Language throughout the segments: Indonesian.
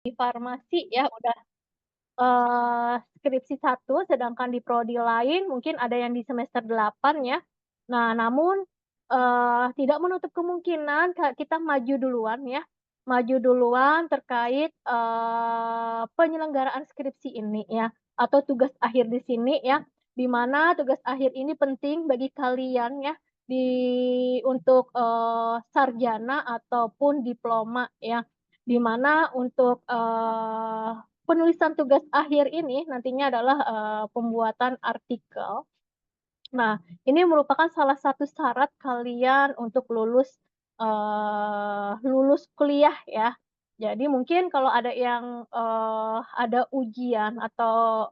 di farmasi ya udah, skripsi satu, sedangkan di prodi lain mungkin ada yang di semester 8 ya. Nah, namun, tidak menutup kemungkinan kita maju duluan ya, maju duluan terkait, penyelenggaraan skripsi ini ya, atau tugas akhir di sini ya, di mana tugas akhir ini penting bagi kalian ya, untuk, sarjana ataupun diploma ya. Di mana untuk, penulisan tugas akhir ini nantinya adalah, pembuatan artikel. Nah, ini merupakan salah satu syarat kalian untuk lulus kuliah ya. Jadi mungkin kalau ada yang, ada ujian atau,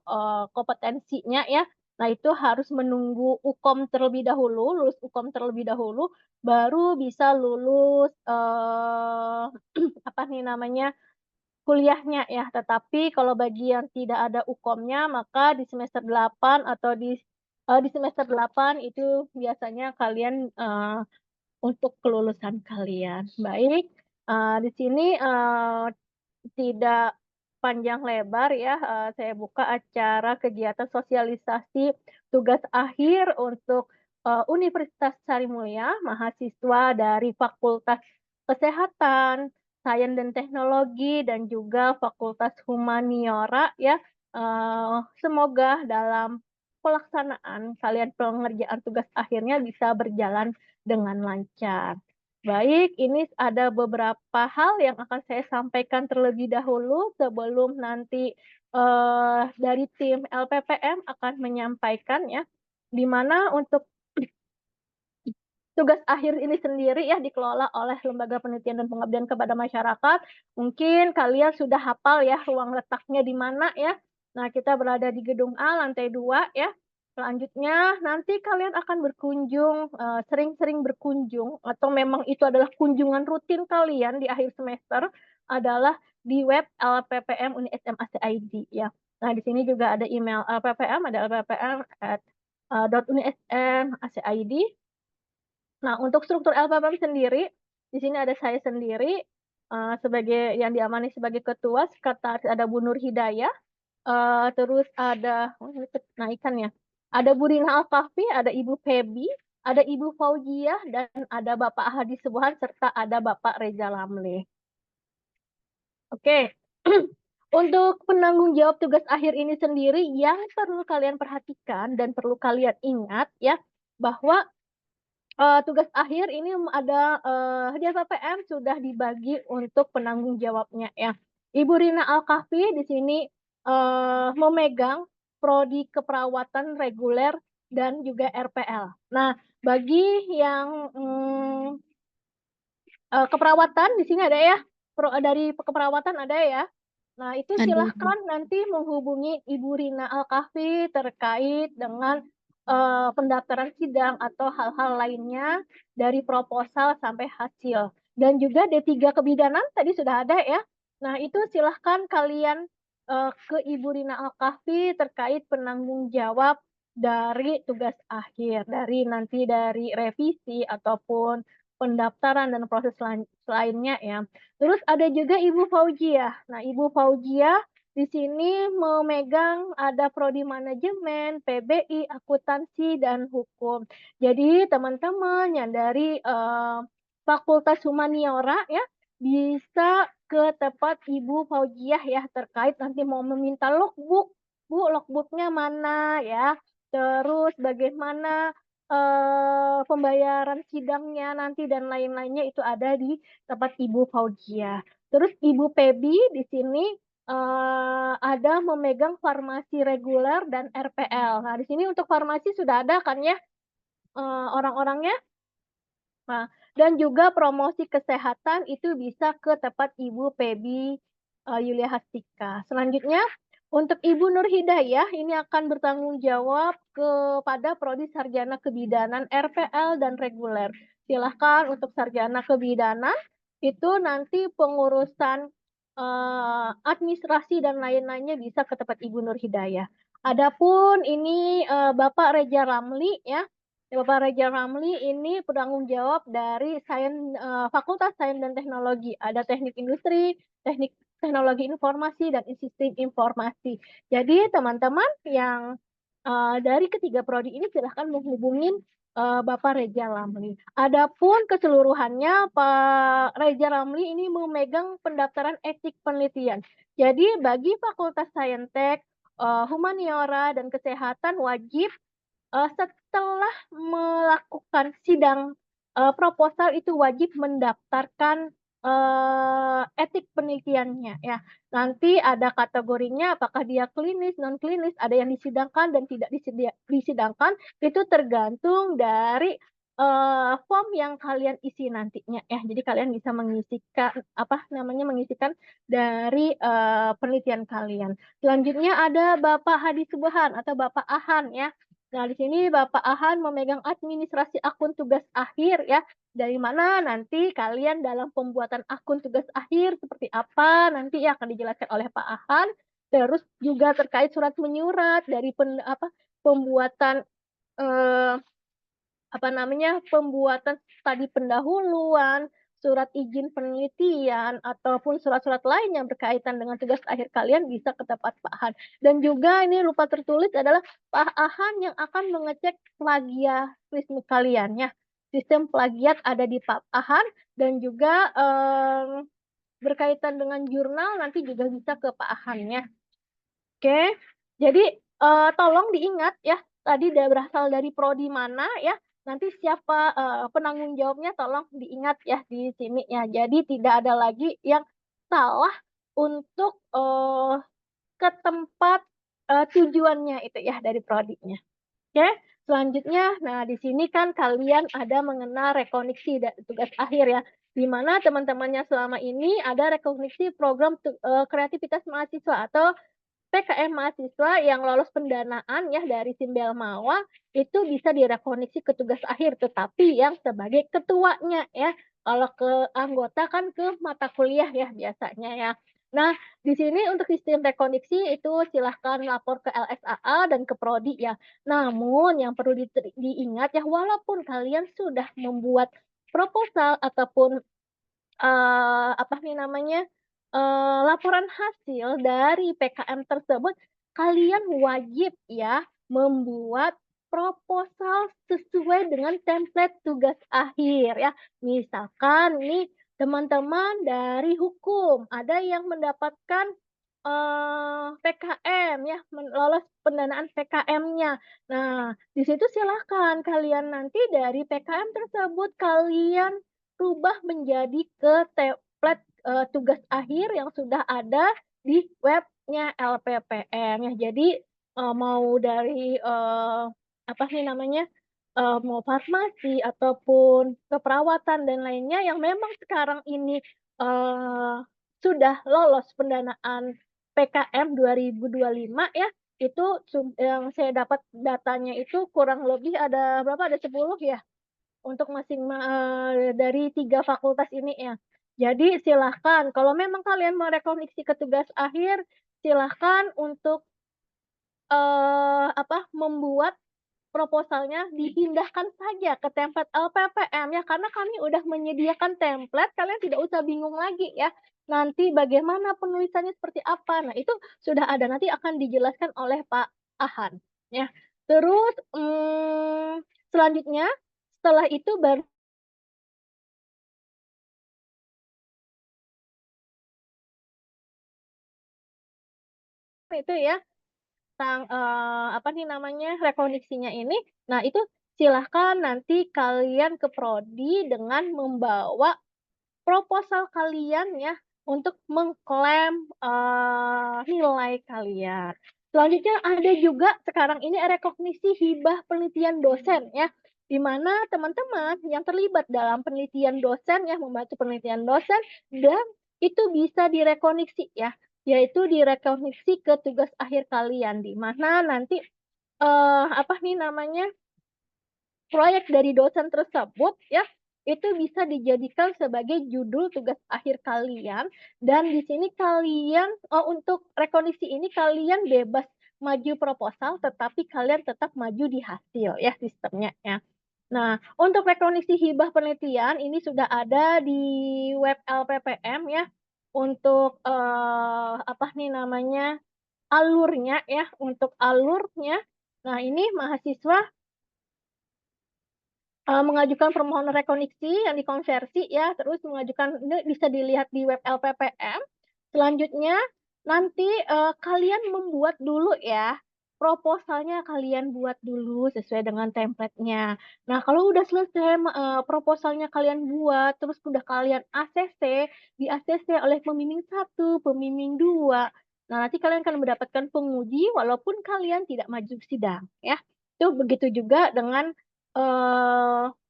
kompetensinya ya, nah itu harus menunggu UKOM terlebih dahulu, lulus UKOM terlebih dahulu, baru bisa lulus, apa nih namanya, kuliahnya ya, tetapi kalau bagi yang tidak ada UKOM-nya, maka di semester 8 atau di semester 8 itu biasanya kalian, untuk kelulusan kalian. Baik, di sini, tidak panjang lebar ya, saya buka acara kegiatan sosialisasi tugas akhir untuk, Universitas Sarimulya, mahasiswa dari Fakultas Kesehatan, Sains dan Teknologi, dan juga Fakultas Humaniora ya, semoga dalam pelaksanaan kalian pengerjaan tugas akhirnya bisa berjalan dengan lancar. Baik, ini ada beberapa hal yang akan saya sampaikan terlebih dahulu sebelum nanti, dari tim LPPM akan menyampaikan ya, di mana untuk tugas akhir ini sendiri ya dikelola oleh Lembaga Penelitian dan Pengabdian kepada Masyarakat. Mungkin kalian sudah hafal ya ruang letaknya di mana ya. Nah, kita berada di gedung A lantai 2 ya. Selanjutnya nanti kalian akan berkunjung, sering-sering berkunjung atau memang itu adalah kunjungan rutin kalian di akhir semester adalah di web LPPM Unism.ac.id ya. Nah, di sini juga ada email LPPM, ada lppm@unism.ac.id. Nah, untuk struktur LPPM sendiri, di sini ada saya sendiri, sebagai yang diamani sebagai ketua, sekretaris ada Bu Nur Hidayah, terus ada oh ini kenaikan ya, ada Bu Rina Al-Kahfi, ada Ibu Febi, ada Ibu Fauziah, dan ada Bapak Hadi Subuhan, serta ada Bapak Reza Ramli. Oke, untuk penanggung jawab tugas akhir ini sendiri yang perlu kalian perhatikan dan perlu kalian ingat ya, bahwa tugas akhir ini ada, di LPPM sudah dibagi untuk penanggung jawabnya ya. Ibu Rina Al-Kahfi di sini, memegang prodi keperawatan reguler dan juga RPL. Nah, bagi yang, keperawatan di sini ada ya, dari keperawatan ada ya. Nah, itu Ada. silahkan nanti menghubungi Ibu Rina Al-Kahfi terkait dengan, pendaftaran sidang atau hal-hal lainnya dari proposal sampai hasil. Dan juga D3 Kebidanan tadi sudah ada ya. Nah, itu silahkan kalian, ke Ibu Rina Al-Kahfi terkait penanggung jawab dari tugas akhir, dari revisi ataupun pendaftaran dan proses lainnya ya. Terus ada juga Ibu Fauziah. Nah, Ibu Fauziah di sini memegang ada prodi manajemen, PBI, akuntansi, dan hukum. Jadi teman-teman yang dari, Fakultas Humaniora ya, bisa ke tempat Ibu Fauziah ya, terkait nanti mau meminta logbook, "Bu, logbook-nya mana?" Ya. Terus bagaimana, pembayaran sidangnya nanti dan lain-lainnya itu ada di tempat Ibu Fauziah. Terus Ibu Febi di sini, ada memegang farmasi reguler dan RPL. Nah, di sini untuk farmasi sudah ada kan ya, orang-orangnya? Nah, dan juga promosi kesehatan itu bisa ke tempat Ibu Febi, Yulia Hastika. Selanjutnya, untuk Ibu Nur Hidayah ini akan bertanggung jawab kepada prodi sarjana kebidanan RPL dan reguler. Silahkan untuk sarjana kebidanan, itu nanti pengurusan, administrasi dan lain-lainnya bisa ke tempat Ibu Nur Hidayah. Adapun ini, Bapak Reza Ramli ya, Bapak Reza Ramli ini penanggung jawab dari Fakultas Sains dan Teknologi. Ada teknik industri, teknik teknologi informasi dan sistem informasi. Jadi teman-teman yang dari ketiga prodi ini silahkan menghubungin Bapak Reza Ramli. Adapun keseluruhannya Pak Reza Ramli ini memegang pendaftaran etik penelitian. Jadi bagi Fakultas Saintek, Humaniora dan Kesehatan wajib setelah melakukan sidang proposal itu wajib mendaftarkan etik penelitiannya ya. Nanti ada kategorinya apakah dia klinis, non klinis, ada yang disidangkan dan tidak disidangkan, itu tergantung dari form yang kalian isi nantinya ya. Jadi kalian bisa mengisikan mengisikan dari penelitian kalian. Selanjutnya ada Bapak Hadi Subhan atau Bapak Ahan ya. Nah, di sini Bapak Ahan memegang administrasi akun tugas akhir ya. Dari mana nanti kalian dalam pembuatan akun tugas akhir seperti apa nanti ya akan dijelaskan oleh Pak Ahan. Terus juga terkait surat menyurat dari pembuatan eh, pembuatan studi pendahuluan, surat izin penelitian, ataupun surat-surat lain yang berkaitan dengan tugas akhir kalian bisa ke tempat Pak Han. Dan juga ini lupa tertulis adalah Pak Ahan yang akan mengecek plagiarisme kalian ya. Sistem plagiat ada di Pak Ahan dan juga berkaitan dengan jurnal nanti juga bisa ke Pak Ahan ya. Oke, jadi tolong diingat ya, tadi berasal dari prodi mana ya, nanti siapa penanggung jawabnya tolong diingat ya di sini ya. Jadi tidak ada lagi yang salah untuk ke tempat tujuannya itu ya dari prodinya. Oke, selanjutnya, nah di sini kan kalian ada mengenal rekognisi tugas akhir ya, di mana teman-temannya selama ini ada rekognisi program kreativitas mahasiswa atau PKM mahasiswa yang lolos pendanaan ya dari Simbel Mawa itu bisa direkoneksi ke tugas akhir, tetapi yang sebagai ketuanya ya. Kalau ke anggota kan ke mata kuliah ya biasanya ya. Nah, di sini untuk sistem rekoneksi itu silahkan lapor ke LSAA dan ke Prodi ya. Namun yang perlu diingat ya, walaupun kalian sudah membuat proposal ataupun laporan hasil dari PKM tersebut, kalian wajib ya membuat proposal sesuai dengan template tugas akhir ya. Misalkan nih teman-teman dari hukum ada yang mendapatkan PKM ya, lolos pendanaan PKM-nya. Nah, di situ silahkan kalian nanti dari PKM tersebut kalian rubah menjadi ke template tugas akhir yang sudah ada di webnya LPPM ya. Jadi mau dari mau farmasi ataupun keperawatan dan lainnya yang memang sekarang ini sudah lolos pendanaan PKM 2025 ya, itu yang saya dapat datanya itu kurang lebih ada berapa? Ada 10 ya untuk dari 3 fakultas ini ya. Jadi silahkan kalau memang kalian merekoneksi ke tugas akhir, silahkan untuk membuat proposalnya dipindahkan saja ke template LPPM ya, karena kami udah menyediakan template, kalian tidak usah bingung lagi ya. Nanti bagaimana penulisannya seperti apa. Nah, itu sudah ada, nanti akan dijelaskan oleh Pak Ahan ya. Terus selanjutnya setelah itu baru itu ya tentang rekoneksinya ini. Nah, itu silahkan nanti kalian ke prodi dengan membawa proposal kalian ya untuk mengklaim nilai kalian. Selanjutnya ada juga sekarang ini rekognisi hibah penelitian dosen ya, di mana teman-teman yang terlibat dalam penelitian dosen ya, membantu penelitian dosen dan itu bisa direkognisi ya, yaitu direkognisi ke tugas akhir kalian, di mana nanti proyek dari dosen tersebut ya itu bisa dijadikan sebagai judul tugas akhir kalian, dan di sini kalian untuk rekognisi ini kalian bebas maju proposal tetapi kalian tetap maju di hasil ya sistemnya ya. Nah, untuk rekognisi hibah penelitian ini sudah ada di web LPPM ya. untuk, apa nih namanya, alurnya ya, untuk alurnya, nah ini mahasiswa mengajukan permohonan rekoneksi yang dikonversi ya, terus mengajukan ini bisa dilihat di web LPPM. Selanjutnya nanti, kalian membuat dulu ya, proposalnya kalian buat dulu sesuai dengan template-nya. Nah, kalau udah selesai proposalnya kalian buat, terus udah kalian ACC, di-ACC oleh pembimbing satu, pembimbing 2. Nah, nanti kalian akan mendapatkan penguji walaupun kalian tidak maju sidang ya. Itu begitu juga dengan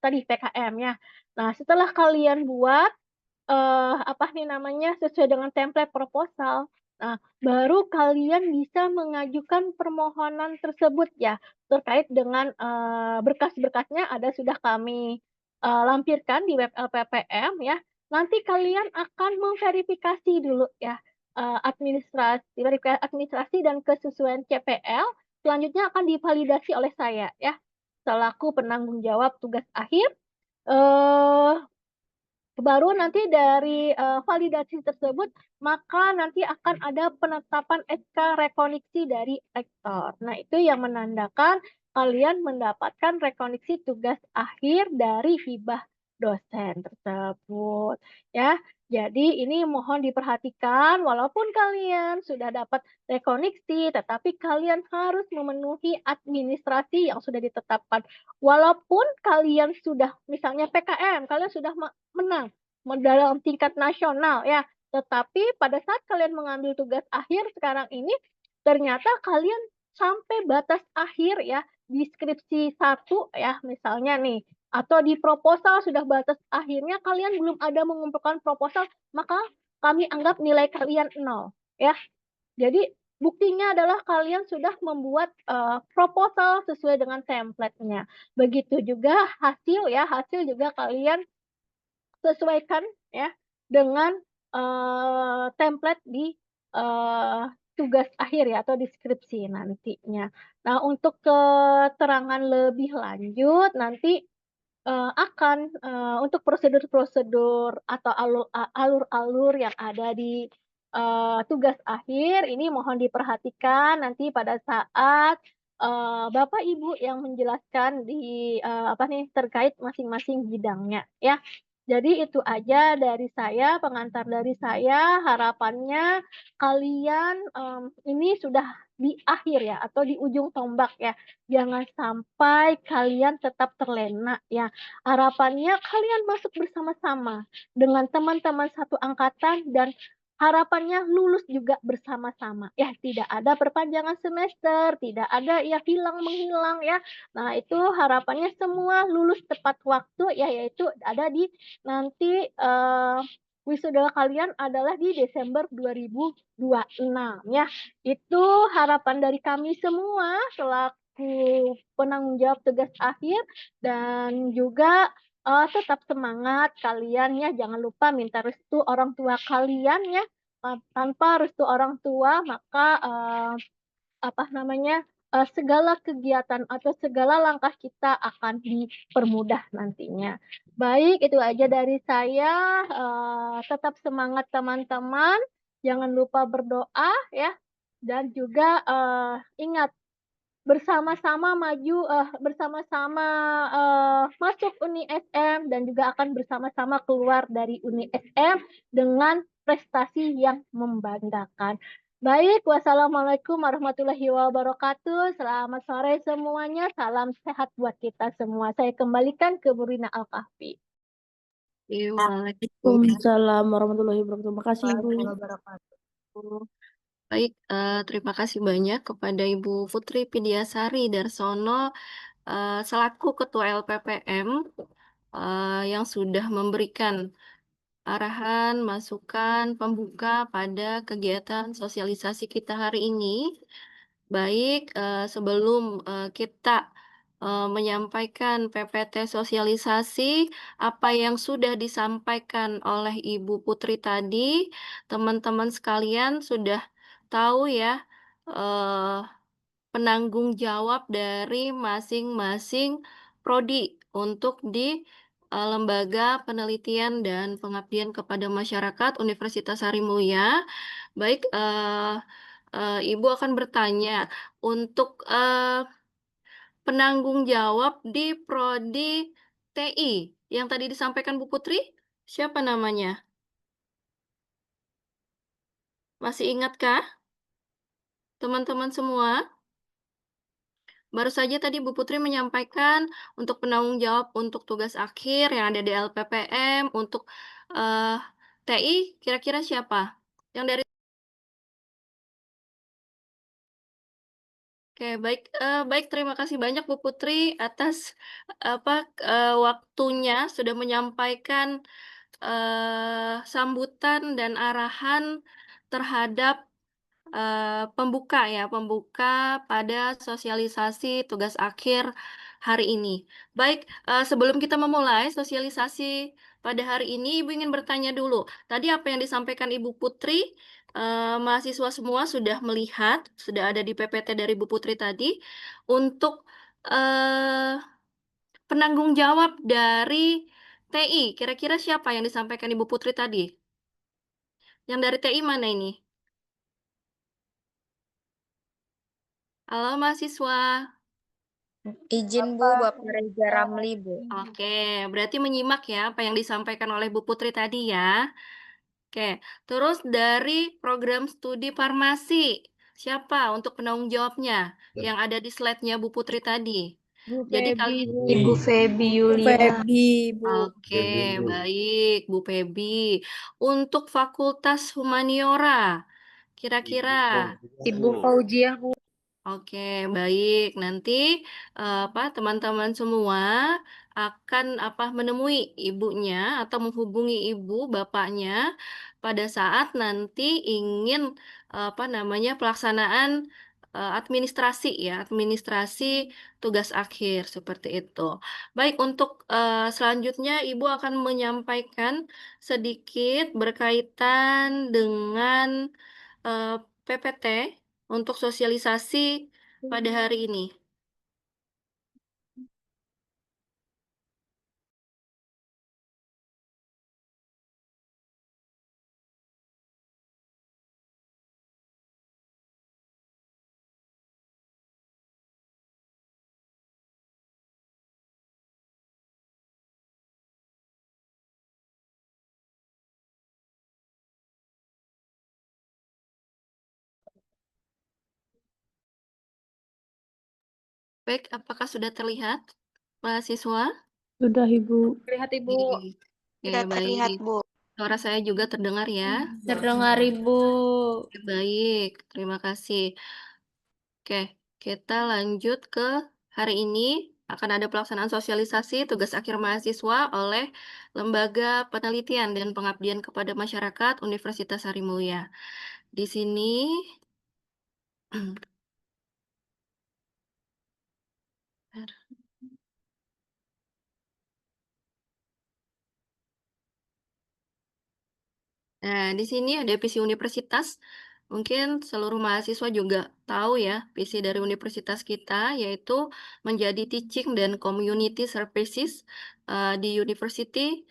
tadi PKM ya. Nah, setelah kalian buat, apa nih namanya, sesuai dengan template proposal, nah, baru kalian bisa mengajukan permohonan tersebut ya, terkait dengan, berkas-berkasnya ada sudah kami, lampirkan di web LPPM ya. Nanti kalian akan memverifikasi dulu ya, administrasi dan kesesuaian CPL, selanjutnya akan divalidasi oleh saya ya selaku penanggung jawab tugas akhir, eee, baru nanti dari, validasi tersebut, maka nanti akan ada penetapan SK rekoneksi dari rektor. Nah, itu yang menandakan kalian mendapatkan rekoneksi tugas akhir dari hibah dosen tersebut, ya. Jadi ini mohon diperhatikan walaupun kalian sudah dapat rekoneksi, tetapi kalian harus memenuhi administrasi yang sudah ditetapkan. Walaupun kalian sudah misalnya PKM, kalian sudah menang dalam tingkat nasional ya. Tetapi pada saat kalian mengambil tugas akhir sekarang ini, ternyata kalian sampai batas akhir ya, di skripsi 1 ya misalnya nih, atau di proposal sudah batas akhirnya kalian belum ada mengumpulkan proposal, maka kami anggap nilai kalian nol ya. Jadi buktinya adalah kalian sudah membuat, proposal sesuai dengan template-nya. Begitu juga hasil ya, hasil juga kalian sesuaikan ya dengan, template di, eee, tugas akhir ya atau deskripsi nantinya. Nah, untuk keterangan lebih lanjut nanti, akan, untuk prosedur-prosedur atau alur-alur yang ada di, tugas akhir ini mohon diperhatikan nanti pada saat, Bapak Ibu yang menjelaskan di, apa nih, terkait masing-masing bidangnya ya. Jadi itu aja dari saya, pengantar dari saya, harapannya kalian, ini sudah di akhir ya atau di ujung tombak ya, jangan sampai kalian tetap terlena ya. Harapannya kalian masuk bersama-sama dengan teman-teman satu angkatan dan harapannya lulus juga bersama-sama. Ya, tidak ada perpanjangan semester, tidak ada ya hilang menghilang ya. Nah, itu harapannya semua lulus tepat waktu ya, yaitu ada di nanti, wisuda kalian adalah di Desember 2026 ya. Itu harapan dari kami semua selaku penanggung jawab tugas akhir dan juga, tetap semangat kalian ya, jangan lupa minta restu orang tua kalian ya, tanpa restu orang tua maka, apa namanya, segala kegiatan atau segala langkah kita akan dipermudah nantinya. Baik, itu aja dari saya, tetap semangat teman-teman, jangan lupa berdoa ya, dan juga, ingat bersama-sama maju, bersama-sama, masuk Uni SM dan juga akan bersama-sama keluar dari Uni SM dengan prestasi yang membanggakan. Baik, wassalamualaikum warahmatullahi wabarakatuh. Selamat sore semuanya, salam sehat buat kita semua. Saya kembalikan ke Bu Rina Al-Kahfi. Waalaikumsalam Waalaikumsalam warahmatullahi wabarakatuh. Makasih Ibu. warahmatullahi wabarakatuh. Baik, terima kasih banyak kepada Ibu Putri Pidiasari Darsono, selaku Ketua LPPM, yang sudah memberikan arahan, masukan, pembuka pada kegiatan sosialisasi kita hari ini. Baik, sebelum, kita, menyampaikan PPT sosialisasi, apa yang sudah disampaikan oleh Ibu Putri tadi, teman-teman sekalian sudah tahu ya, eee, penanggung jawab dari masing-masing prodi untuk di Lembaga Penelitian dan Pengabdian kepada Masyarakat Universitas Harimulya. Baik, Ibu akan bertanya untuk, penanggung jawab di prodi TI yang tadi disampaikan Bu Putri, siapa namanya? Masih ingatkah teman-teman semua? Baru saja tadi Bu Putri menyampaikan untuk penanggung jawab untuk tugas akhir yang ada di LPPM, untuk, eee, TI kira-kira siapa? Yang dari Oke, baik, baik, terima kasih banyak Bu Putri atas, waktunya sudah menyampaikan, sambutan dan arahan terhadap pembuka pada sosialisasi tugas akhir hari ini. Baik, sebelum kita memulai sosialisasi pada hari ini, Ibu ingin bertanya dulu. Tadi apa yang disampaikan Ibu Putri, mahasiswa semua sudah melihat, sudah ada di PPT dari Ibu Putri tadi, untuk, eee, penanggung jawab dari TI, kira-kira siapa yang disampaikan Ibu Putri tadi? Yang dari TI mana ini? Halo mahasiswa. Izin Bu, Bapak Reza Ramli, Bu. Oke, berarti menyimak ya apa yang disampaikan oleh Bu Putri tadi ya. Oke, terus dari program studi farmasi, siapa untuk penanggung jawabnya yang ada di slide-nya Bu Putri tadi? Bu Jadi Febi, kalian Bu. Ibu Febi Bu Yulia. Febi, Bu. Oke, baik Bu Febi. Untuk Fakultas Humaniora, kira-kira Ibu Fauziah, Bu. Oke, baik. Nanti, teman-teman semua akan, menemui ibunya atau menghubungi ibu, bapaknya pada saat nanti ingin, pelaksanaan, administrasi ya, administrasi tugas akhir, seperti itu. Baik, untuk, selanjutnya Ibu akan menyampaikan sedikit berkaitan dengan, PPT untuk sosialisasi pada hari ini. Baik, apakah sudah terlihat mahasiswa? Sudah, Ibu. Terlihat Ibu. Oke, Tidak terlihat, baik. Bu. Suara saya juga terdengar ya? Terdengar, Ibu. Oke, baik, terima kasih. Oke, kita lanjut ke hari ini akan ada pelaksanaan sosialisasi tugas akhir mahasiswa oleh Lembaga Penelitian dan Pengabdian kepada Masyarakat Universitas Harimulya. Di sini Nah, di sini ada visi universitas. Mungkin seluruh mahasiswa juga tahu ya, visi dari universitas kita yaitu menjadi teaching dan community services di university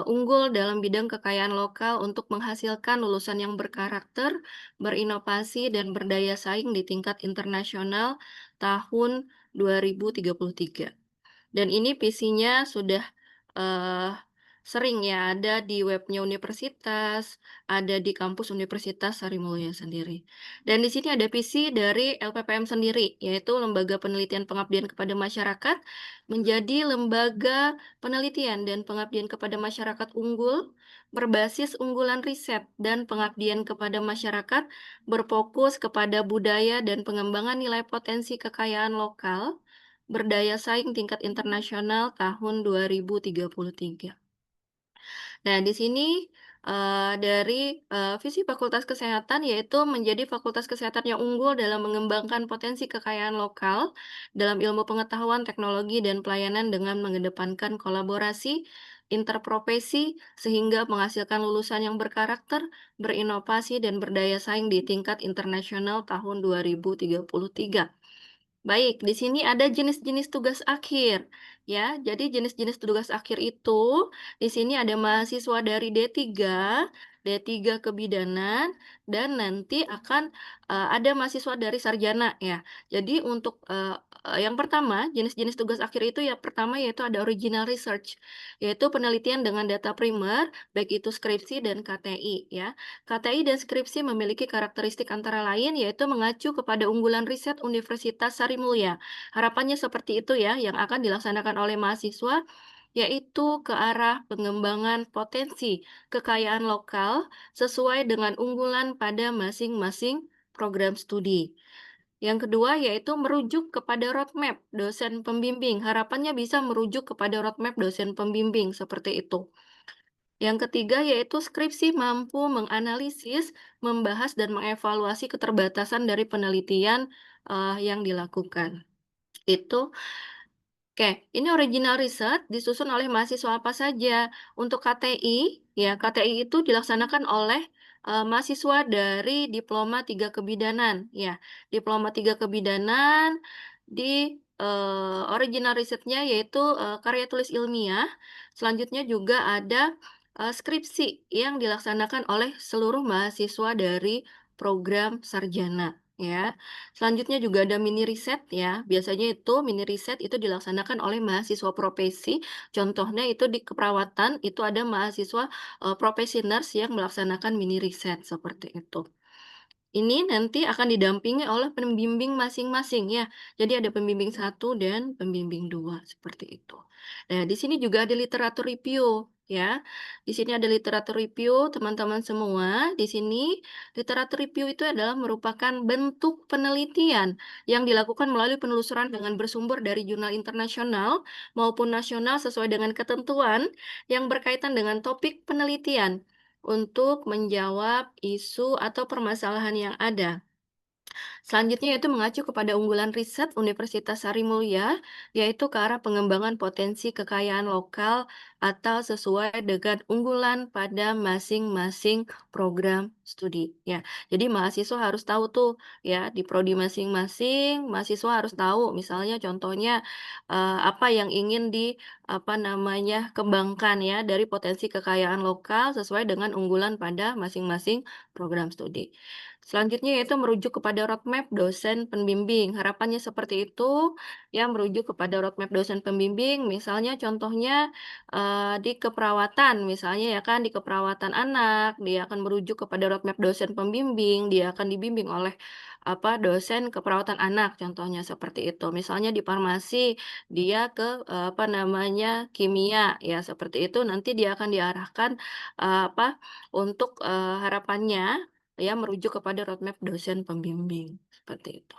unggul dalam bidang kekayaan lokal untuk menghasilkan lulusan yang berkarakter, berinovasi dan berdaya saing di tingkat internasional tahun 2033. Dan ini visinya sudah, eee, sering ya ada di webnya universitas, ada di kampus Universitas Harimulya sendiri. Dan di sini ada visi dari LPPM sendiri, yaitu Lembaga Penelitian Pengabdian kepada Masyarakat, menjadi lembaga penelitian dan pengabdian kepada masyarakat unggul, berbasis unggulan riset dan pengabdian kepada masyarakat, berfokus kepada budaya dan pengembangan nilai potensi kekayaan lokal, berdaya saing tingkat internasional tahun 2033. Nah, di sini, dari, visi Fakultas Kesehatan yaitu menjadi fakultas kesehatan yang unggul dalam mengembangkan potensi kekayaan lokal dalam ilmu pengetahuan, teknologi, dan pelayanan dengan mengedepankan kolaborasi interprofesi sehingga menghasilkan lulusan yang berkarakter, berinovasi, dan berdaya saing di tingkat internasional tahun 2033. Baik, di sini ada jenis-jenis tugas akhir, ya. Jadi jenis-jenis tugas akhir itu, di sini ada mahasiswa dari D3, D3 Kebidanan, dan nanti akan ada mahasiswa dari sarjana, ya. Jadi untuk yang pertama, jenis-jenis tugas akhir itu yang pertama yaitu ada original research, yaitu penelitian dengan data primer, baik itu skripsi dan KTI, ya. KTI dan skripsi memiliki karakteristik antara lain yaitu mengacu kepada unggulan riset Universitas Sarimulya. Harapannya seperti itu ya yang akan dilaksanakan oleh mahasiswa yaitu ke arah pengembangan potensi kekayaan lokal sesuai dengan unggulan pada masing-masing program studi. Yang kedua yaitu merujuk kepada roadmap dosen pembimbing. Harapannya bisa merujuk kepada roadmap dosen pembimbing seperti itu. Yang ketiga yaitu skripsi mampu menganalisis, membahas, dan mengevaluasi keterbatasan dari penelitian yang dilakukan. Itu Oke, ini original riset disusun oleh mahasiswa apa saja. Untuk KTI, ya KTI itu dilaksanakan oleh mahasiswa dari Diploma 3 Kebidanan, ya. Diploma 3 Kebidanan di original risetnya yaitu karya tulis ilmiah. Selanjutnya juga ada skripsi yang dilaksanakan oleh seluruh mahasiswa dari program sarjana, ya. Selanjutnya juga ada mini riset ya. Biasanya itu mini riset itu dilaksanakan oleh mahasiswa profesi. Contohnya itu di keperawatan itu ada mahasiswa profesi nurse yang melaksanakan mini riset seperti itu. Ini nanti akan didampingi oleh pembimbing masing-masing ya. Jadi ada pembimbing satu dan pembimbing 2 seperti itu. Nah, di sini juga ada literatur review ya. Di sini ada literatur review teman-teman semua. Di sini literatur review itu adalah merupakan bentuk penelitian yang dilakukan melalui penelusuran dengan bersumber dari jurnal internasional maupun nasional sesuai dengan ketentuan yang berkaitan dengan topik penelitian untuk menjawab isu atau permasalahan yang ada. Selanjutnya yaitu mengacu kepada unggulan riset Universitas Sarimulya, yaitu ke arah pengembangan potensi kekayaan lokal atau sesuai dengan unggulan pada masing-masing program studi. Ya, jadi mahasiswa harus tahu tuh ya di prodi masing-masing, mahasiswa harus tahu misalnya contohnya apa yang ingin di apa namanya kembangkan ya dari potensi kekayaan lokal sesuai dengan unggulan pada masing-masing program studi. Selanjutnya yaitu merujuk kepada roadmap dosen pembimbing. Harapannya seperti itu, ya merujuk kepada roadmap dosen pembimbing. Misalnya contohnya di keperawatan, misalnya ya kan di keperawatan anak, dia akan merujuk kepada roadmap dosen pembimbing, dia akan dibimbing oleh apa dosen keperawatan anak, contohnya seperti itu. Misalnya di farmasi, dia ke apa namanya kimia, ya seperti itu. Nanti dia akan diarahkan apa untuk harapannya ya merujuk kepada roadmap dosen pembimbing, seperti itu.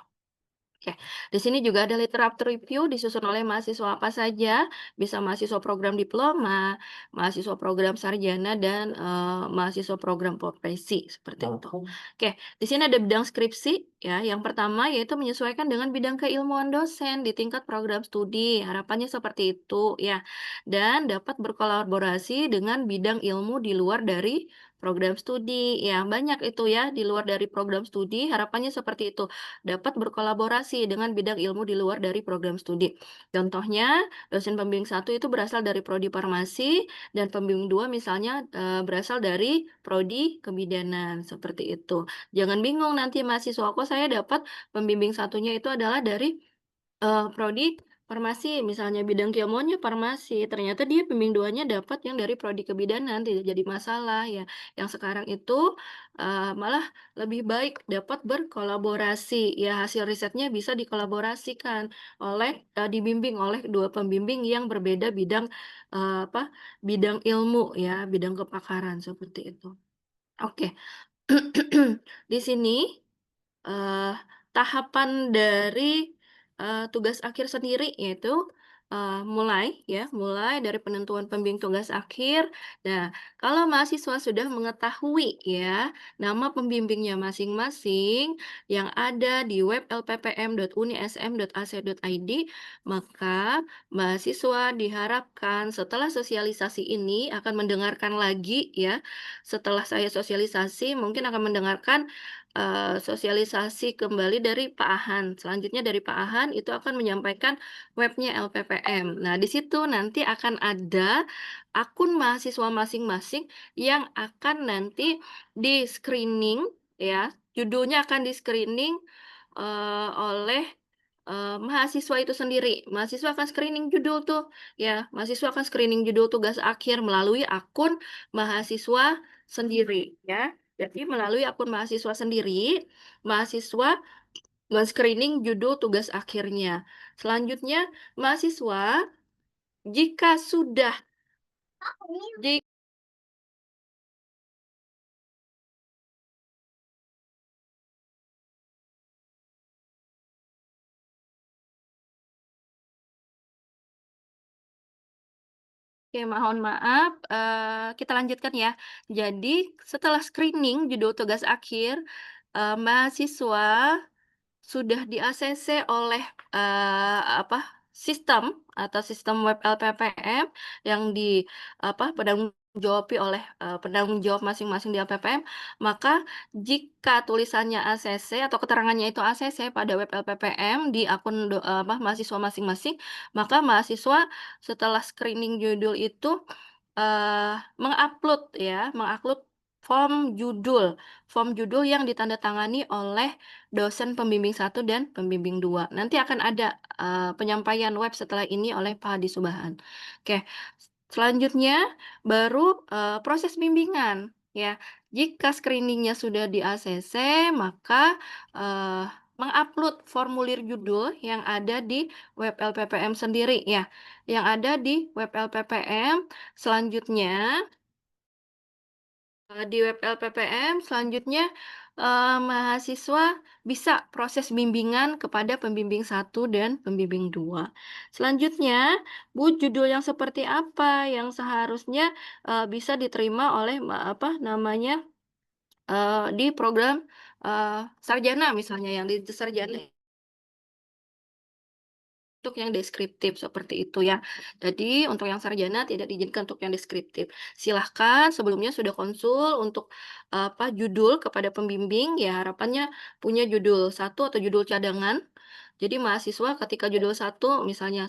Oke, di sini juga ada literatur review disusun oleh mahasiswa apa saja, bisa mahasiswa program diploma, mahasiswa program sarjana, dan mahasiswa program profesi, seperti itu. Oke, di sini ada bidang skripsi, ya. Yang pertama yaitu menyesuaikan dengan bidang keilmuan dosen di tingkat program studi, harapannya seperti itu, ya. Dan dapat berkolaborasi dengan bidang ilmu di luar dari program studi, ya. Banyak itu ya, di luar dari program studi, harapannya seperti itu dapat berkolaborasi dengan bidang ilmu di luar dari program studi. Contohnya, dosen pembimbing satu itu berasal dari prodi farmasi dan pembimbing 2 misalnya berasal dari prodi kebidanan, seperti itu. Jangan bingung nanti mahasiswa, kok saya dapat pembimbing satunya itu adalah dari prodi farmasi, misalnya bidang keilmuannya farmasi, ternyata dia pembimbing 2-nya dapat yang dari prodi kebidanan, tidak jadi masalah ya. Yang sekarang itu, malah lebih baik dapat berkolaborasi, ya hasil risetnya bisa dikolaborasikan oleh dibimbing oleh 2 pembimbing yang berbeda bidang, apa, bidang ilmu ya, bidang kepakaran, seperti itu. Oke. Di sini Eee, tahapan dari tugas akhir sendiri yaitu mulai dari penentuan pembimbing tugas akhir. Nah, kalau mahasiswa sudah mengetahui ya nama pembimbingnya masing-masing yang ada di web lppm.unism.ac.id, maka mahasiswa diharapkan setelah sosialisasi ini akan mendengarkan lagi ya. Setelah saya sosialisasi mungkin akan mendengarkan sosialisasi kembali dari Pak Ahan. Selanjutnya dari Pak Ahan itu akan menyampaikan webnya LPPM. Nah, di situ nanti akan ada akun mahasiswa masing-masing yang akan nanti di-screening ya, judulnya akan di-screening, oleh, mahasiswa itu sendiri. Mahasiswa akan screening judul tuh, ya, mahasiswa akan screening judul tugas akhir melalui akun mahasiswa sendiri, ya. Jadi melalui akun mahasiswa sendiri, mahasiswa men-screening judul tugas akhirnya. Selanjutnya, mahasiswa jika sudah ji Oke, mohon maaf, kita lanjutkan ya. Jadi setelah screening judul tugas akhir, mahasiswa sudah di-ACC oleh, sistem atau sistem web LPPM yang penanggung-jawabi oleh, penanggung jawab masing-masing di LPPM, maka jika tulisannya ACC atau keterangannya itu ACC pada web LPPM di akun mahasiswa masing-masing, maka mahasiswa setelah screening judul itu, mengupload form judul yang ditandatangani oleh dosen pembimbing 1 dan pembimbing 2. Nanti akan ada, penyampaian web setelah ini oleh Pak Hadi Subahan. Oke, selanjutnya baru, proses bimbingan, ya. Jika screening-nya sudah di-ACC, maka, mengupload formulir judul yang ada di web LPPM sendiri, ya. Yang ada di web LPPM, selanjutnya di web LPPM selanjutnya, mahasiswa bisa proses bimbingan kepada pembimbing 1 dan pembimbing 2. Selanjutnya, judul yang seperti apa yang seharusnya, bisa diterima oleh di program, sarjana misalnya yang di sarjana untuk yang deskriptif seperti itu ya. Jadi untuk yang sarjana tidak diizinkan untuk yang deskriptif. Silahkan sebelumnya sudah konsul untuk judul kepada pembimbing ya harapannya punya judul satu atau judul cadangan. Jadi mahasiswa ketika judul satu misalnya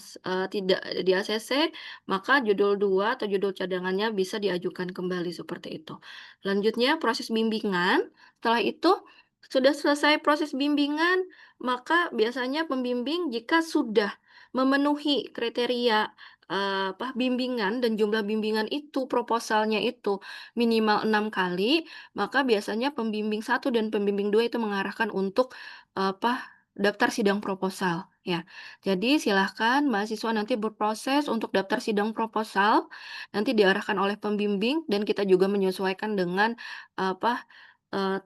tidak di ACC, maka judul 2 atau judul cadangannya bisa diajukan kembali seperti itu. Lanjutnya proses bimbingan, setelah itu sudah selesai proses bimbingan, maka biasanya pembimbing jika sudah memenuhi kriteria, bimbingan dan jumlah bimbingan itu, proposalnya itu minimal 6 kali, maka biasanya pembimbing 1 dan pembimbing 2 itu mengarahkan untuk, daftar sidang proposal, ya. Jadi silahkan mahasiswa nanti berproses untuk daftar sidang proposal, nanti diarahkan oleh pembimbing dan kita juga menyesuaikan dengan,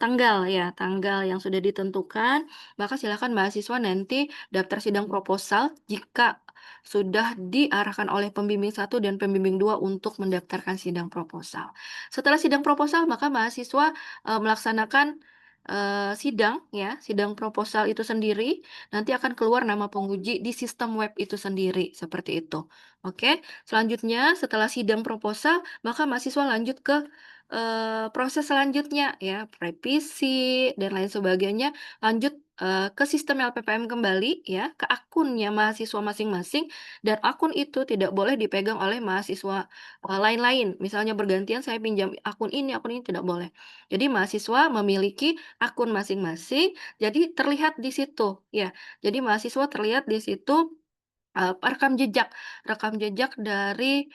tanggal ya, tanggal yang sudah ditentukan, maka silakan mahasiswa nanti daftar sidang proposal jika sudah diarahkan oleh pembimbing 1 dan pembimbing 2 untuk mendaftarkan sidang proposal. Setelah sidang proposal, maka mahasiswa, melaksanakan, sidang ya, sidang proposal itu sendiri, nanti akan keluar nama penguji di sistem web itu sendiri, seperti itu. Oke, selanjutnya setelah sidang proposal, maka mahasiswa lanjut ke proses selanjutnya ya, revisi dan lain sebagainya, lanjut, ke sistem LPPM kembali ya, ke akunnya mahasiswa masing-masing, dan akun itu tidak boleh dipegang oleh mahasiswa, lain-lain. Misalnya bergantian saya pinjam akun ini tidak boleh. Jadi mahasiswa memiliki akun masing-masing, jadi terlihat di situ ya. Jadi mahasiswa terlihat di situ rekam jejak dari,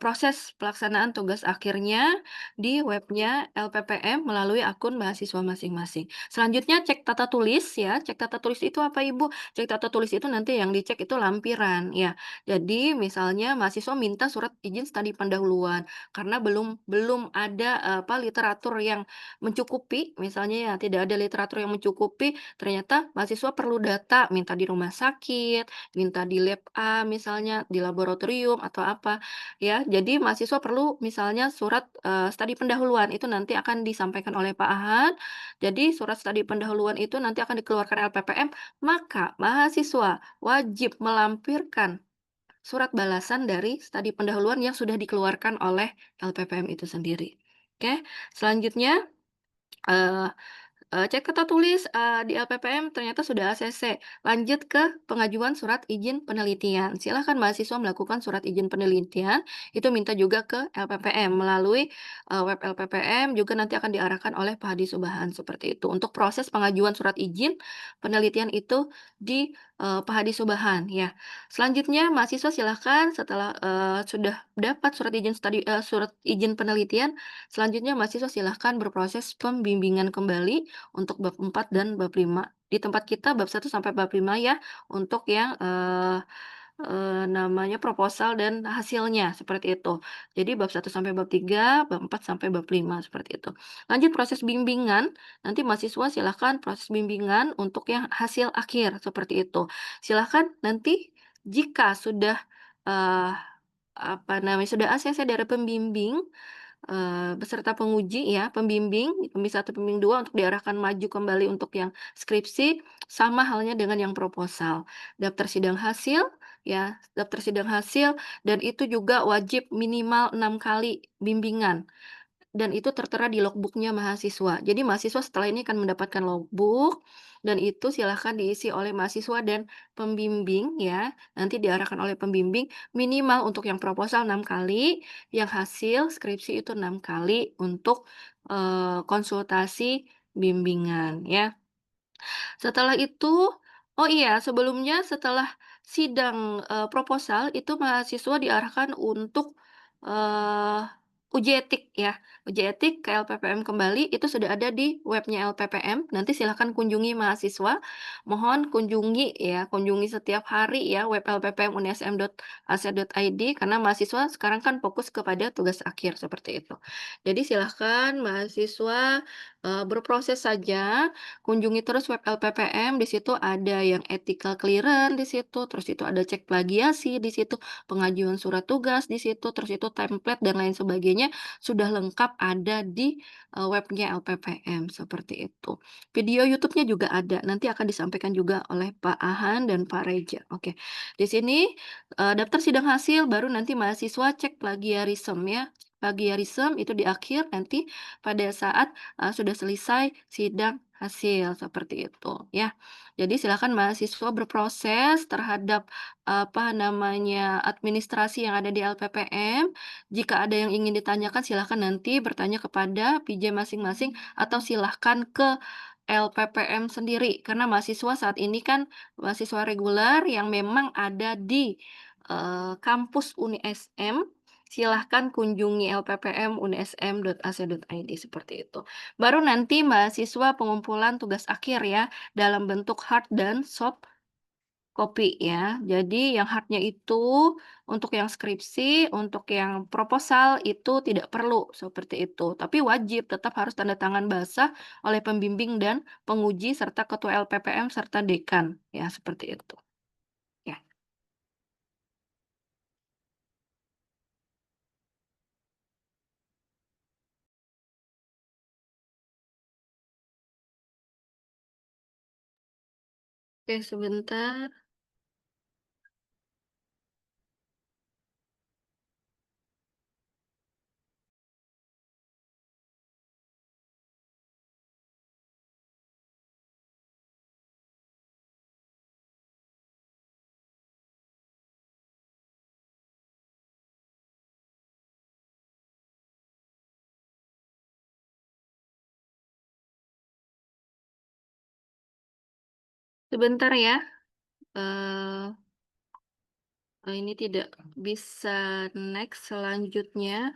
proses pelaksanaan tugas akhirnya di webnya LPPM melalui akun mahasiswa masing-masing. Selanjutnya cek tata tulis ya, cek tata tulis itu apa Ibu? Cek tata tulis itu nanti yang dicek itu lampiran ya. Jadi misalnya mahasiswa minta surat izin studi pendahuluan karena belum belum ada, literatur yang mencukupi, misalnya ya tidak ada literatur yang mencukupi, ternyata mahasiswa perlu data, minta di rumah sakit, minta di lab A misalnya, di laboratorium atau apa, ya. Jadi mahasiswa perlu misalnya surat, studi pendahuluan, itu nanti akan disampaikan oleh Pak Ahad. Jadi surat studi pendahuluan itu nanti akan dikeluarkan LPPM, maka mahasiswa wajib melampirkan surat balasan dari studi pendahuluan yang sudah dikeluarkan oleh LPPM itu sendiri. Oke, selanjutnya, eee Cek atau tulis, di LPPM ternyata sudah ACC, lanjut ke pengajuan surat izin penelitian. Silahkan mahasiswa melakukan surat izin penelitian, itu minta juga ke LPPM melalui, web LPPM juga nanti akan diarahkan oleh Phadisubahan, seperti itu. Untuk proses pengajuan surat izin penelitian itu di, Phadisubahan, ya. Selanjutnya mahasiswa silahkan setelah, sudah dapat surat izin penelitian, selanjutnya mahasiswa silahkan berproses pembimbingan kembali untuk bab 4 dan bab 5. Di tempat kita bab 1 sampai bab 5 ya, untuk yang, namanya proposal dan hasilnya, seperti itu. Jadi bab 1 sampai bab 3, bab 4 sampai bab 5, seperti itu. Lanjut proses bimbingan, nanti mahasiswa silahkan proses bimbingan untuk yang hasil akhir, seperti itu. Silahkan nanti jika sudah, eee, apa namanya, sudah ACC dari pembimbing, beserta penguji ya, pembimbing 1, pembimbing 2 untuk diarahkan maju kembali untuk yang skripsi, sama halnya dengan yang proposal. Daftar sidang hasil, ya, daftar sidang hasil dan itu juga wajib minimal 6 kali bimbingan. Dan itu tertera di logbook-nya mahasiswa. Jadi mahasiswa setelah ini akan mendapatkan logbook, dan itu silahkan diisi oleh mahasiswa dan pembimbing ya, nanti diarahkan oleh pembimbing minimal untuk yang proposal 6 kali, yang hasil skripsi itu 6 kali untuk, konsultasi bimbingan ya. Setelah itu oh iya, sebelumnya setelah sidang, proposal itu mahasiswa diarahkan untuk, eee, uji etik ya, uji etik ke LPPM kembali, itu sudah ada di webnya LPPM, nanti silahkan kunjungi mahasiswa, mohon kunjungi ya, kunjungi setiap hari ya web LPPM unism.ac.id karena mahasiswa sekarang kan fokus kepada tugas akhir, seperti itu. Jadi silahkan mahasiswa, berproses saja. Kunjungi terus web LPPM, di situ ada yang ethical clearance di situ, terus itu ada cek plagiasi di situ, pengajuan surat tugas di situ, terus itu template dan lain sebagainya sudah lengkap ada di, webnya LPPM, seperti itu. Video YouTube-nya juga ada, nanti akan disampaikan juga oleh Pak Ahan dan Pak Reja, oke. Di sini, daftar sidang hasil baru nanti mahasiswa cek plagiarisme ya, plagiarisme itu di akhir nanti pada saat, sudah selesai sidang hasil, seperti itu, ya. Jadi silakan mahasiswa berproses terhadap, apa namanya, administrasi yang ada di LPPM. Jika ada yang ingin ditanyakan silahkan nanti bertanya kepada PJ masing-masing atau silahkan ke LPPM sendiri. Karena mahasiswa saat ini kan mahasiswa reguler yang memang ada di, kampus UniSM, silahkan kunjungi LPPM unism.ac.id, seperti itu. Baru nanti mahasiswa pengumpulan tugas akhir ya, dalam bentuk hard dan soft copy ya. Jadi yang hardnya itu untuk yang skripsi, untuk yang proposal itu tidak perlu seperti itu. Tapi wajib tetap harus tanda tangan basah oleh pembimbing dan penguji serta ketua LPPM serta dekan ya, seperti itu. Ya. Oke, sebentar. Sebentar ya. Eh, ini tidak bisa next selanjutnya.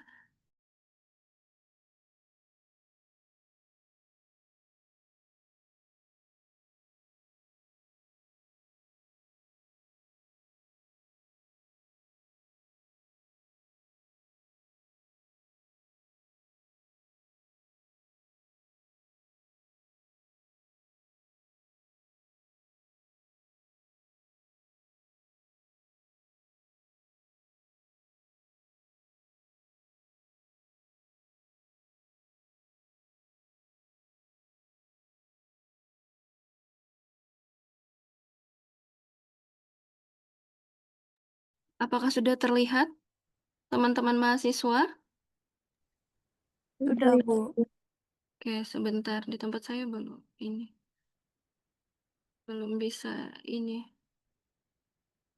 Apakah sudah terlihat teman-teman mahasiswa? Udah, Bu. Oke, sebentar di tempat saya belum bisa ini.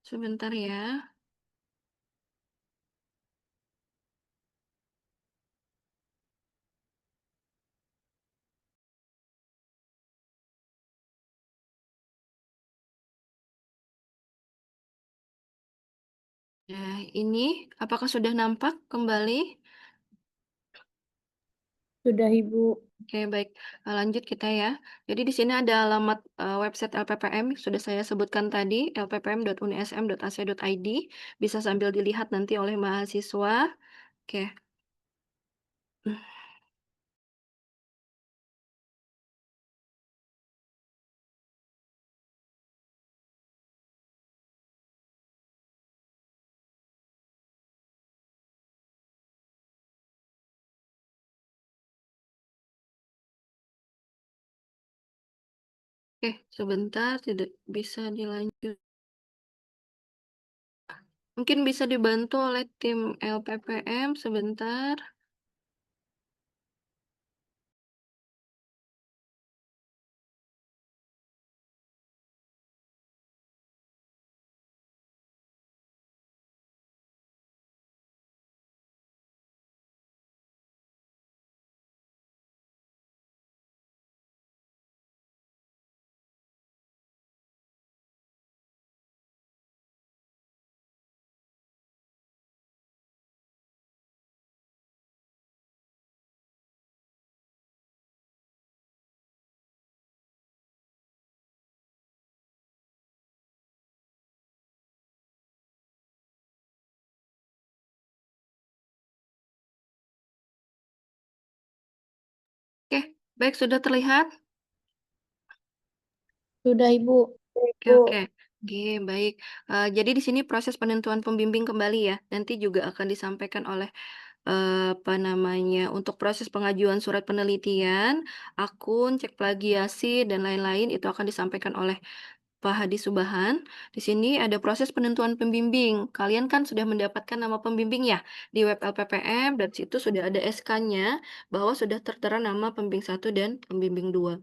Sebentar ya. Nah, ini apakah sudah nampak kembali? Sudah, Ibu. Oke, baik. Lanjut kita ya. Jadi di sini ada alamat, website LPPM, sudah saya sebutkan tadi, lppm.unism.ac.id, bisa sambil dilihat nanti oleh mahasiswa. Oke. Oke, sebentar tidak bisa dilanjut. Mungkin bisa dibantu oleh tim LPPM sebentar. Oke, baik sudah terlihat? Sudah, Ibu. Oke oke. Oke, baik. Jadi di sini proses penentuan pembimbing kembali ya, nanti juga akan disampaikan oleh, apa namanya, untuk proses pengajuan surat penelitian, akun, cek plagiasi, dan lain-lain itu akan disampaikan oleh Pak Hadi Subahan. Di sini ada proses penentuan pembimbing. Kalian kan sudah mendapatkan nama pembimbing ya di web LPPM dan situ sudah ada SK-nya bahwa sudah tertera nama pembimbing 1 dan pembimbing 2.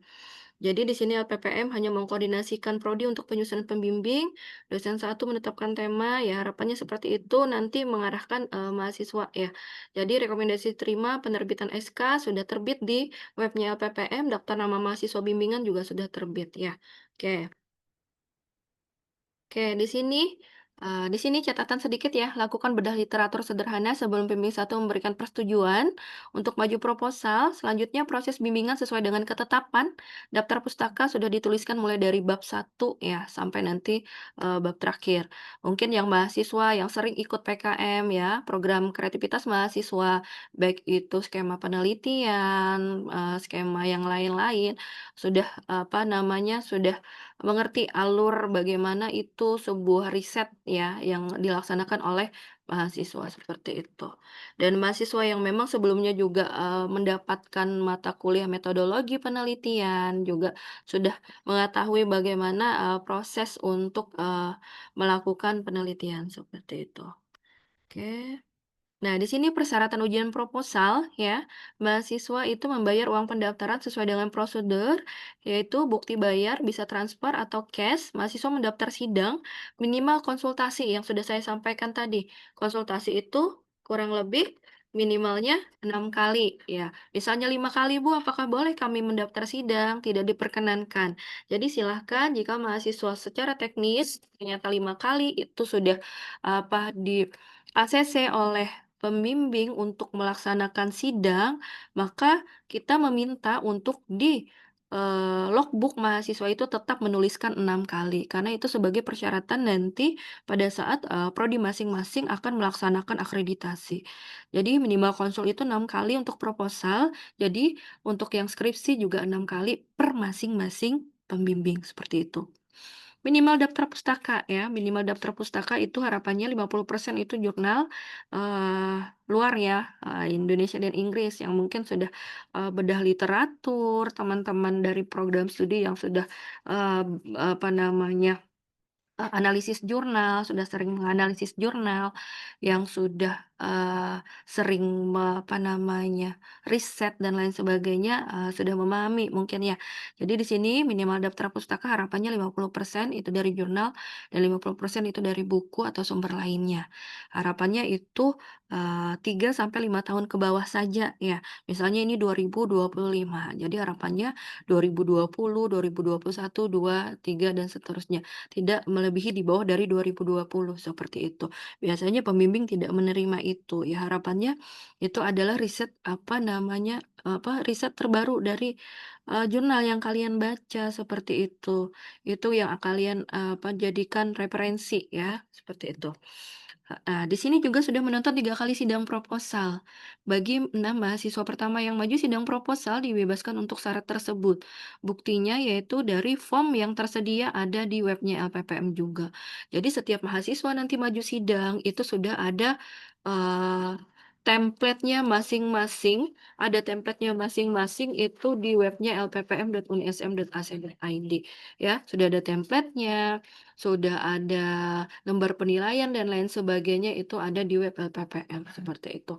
Jadi di sini LPPM hanya mengkoordinasikan prodi untuk penyusunan pembimbing, dosen 1 menetapkan tema, ya harapannya seperti itu nanti mengarahkan, mahasiswa ya. Jadi rekomendasi terima penerbitan SK sudah terbit di webnya LPPM, daftar nama mahasiswa bimbingan juga sudah terbit ya. Oke. Oke, di sini catatan sedikit ya, lakukan bedah literatur sederhana sebelum pembimbing satu memberikan persetujuan untuk maju proposal. Selanjutnya proses bimbingan sesuai dengan ketetapan. Daftar pustaka sudah dituliskan mulai dari bab 1 ya sampai nanti bab terakhir. Mungkin yang mahasiswa yang sering ikut PKM ya, program kreativitas mahasiswa, baik itu skema penelitian, skema yang lain-lain, sudah apa namanya, sudah mengerti alur bagaimana itu sebuah riset ya yang dilaksanakan oleh mahasiswa seperti itu. Dan mahasiswa yang memang sebelumnya juga, mendapatkan mata kuliah metodologi penelitian, juga sudah mengetahui bagaimana, proses untuk, melakukan penelitian seperti itu. Oke. Nah, di sini persyaratan ujian proposal ya, mahasiswa itu membayar uang pendaftaran sesuai dengan prosedur, yaitu bukti bayar bisa transfer atau cash, mahasiswa mendaftar sidang, minimal konsultasi yang sudah saya sampaikan tadi. Konsultasi itu kurang lebih minimalnya 6 kali ya. Misalnya 5 kali, Bu, apakah boleh kami mendaftar sidang? Tidak diperkenankan. Jadi silahkan jika mahasiswa secara teknis ternyata 5 kali itu sudah di ACC oleh pembimbing untuk melaksanakan sidang, maka kita meminta untuk di, logbook mahasiswa itu tetap menuliskan 6 kali, karena itu sebagai persyaratan nanti pada saat, prodi masing-masing akan melaksanakan akreditasi. Jadi minimal konsul itu 6 kali untuk proposal, jadi untuk yang skripsi juga 6 kali per masing-masing pembimbing, seperti itu. Minimal daftar pustaka ya, minimal daftar pustaka itu harapannya 50% itu jurnal, luar ya, Indonesia dan Inggris yang mungkin sudah, bedah literatur, teman-teman dari program studi yang sudah, eee, apa namanya, analisis jurnal, sudah sering menganalisis jurnal, yang sudah sering riset dan lain sebagainya, sudah memahami mungkin ya. Jadi di sini minimal daftar pustaka harapannya 50% itu dari jurnal dan 50% itu dari buku atau sumber lainnya. Harapannya itu, 3 sampai 5 tahun ke bawah saja ya. Misalnya ini 2025, jadi harapannya 2020, 2021, 2, 3, dan seterusnya. Tidak melebihi di bawah dari 2020, seperti itu. Biasanya pembimbing tidak menerima itu, ya harapannya itu adalah riset, riset terbaru dari, jurnal yang kalian baca, seperti itu. Itu yang kalian, jadikan referensi ya, seperti itu. Di sini juga sudah menonton 3 kali sidang proposal. Bagi 6 mahasiswa pertama yang maju sidang proposal dibebaskan untuk syarat tersebut. Buktinya yaitu dari form yang tersedia ada di webnya LPPM juga. Jadi setiap mahasiswa nanti maju sidang itu sudah ada, eee, template-nya masing-masing itu di webnya lppm.unism.ac.id ya. Sudah ada template-nya, sudah ada lembar penilaian dan lain sebagainya itu ada di web LPPM, seperti itu.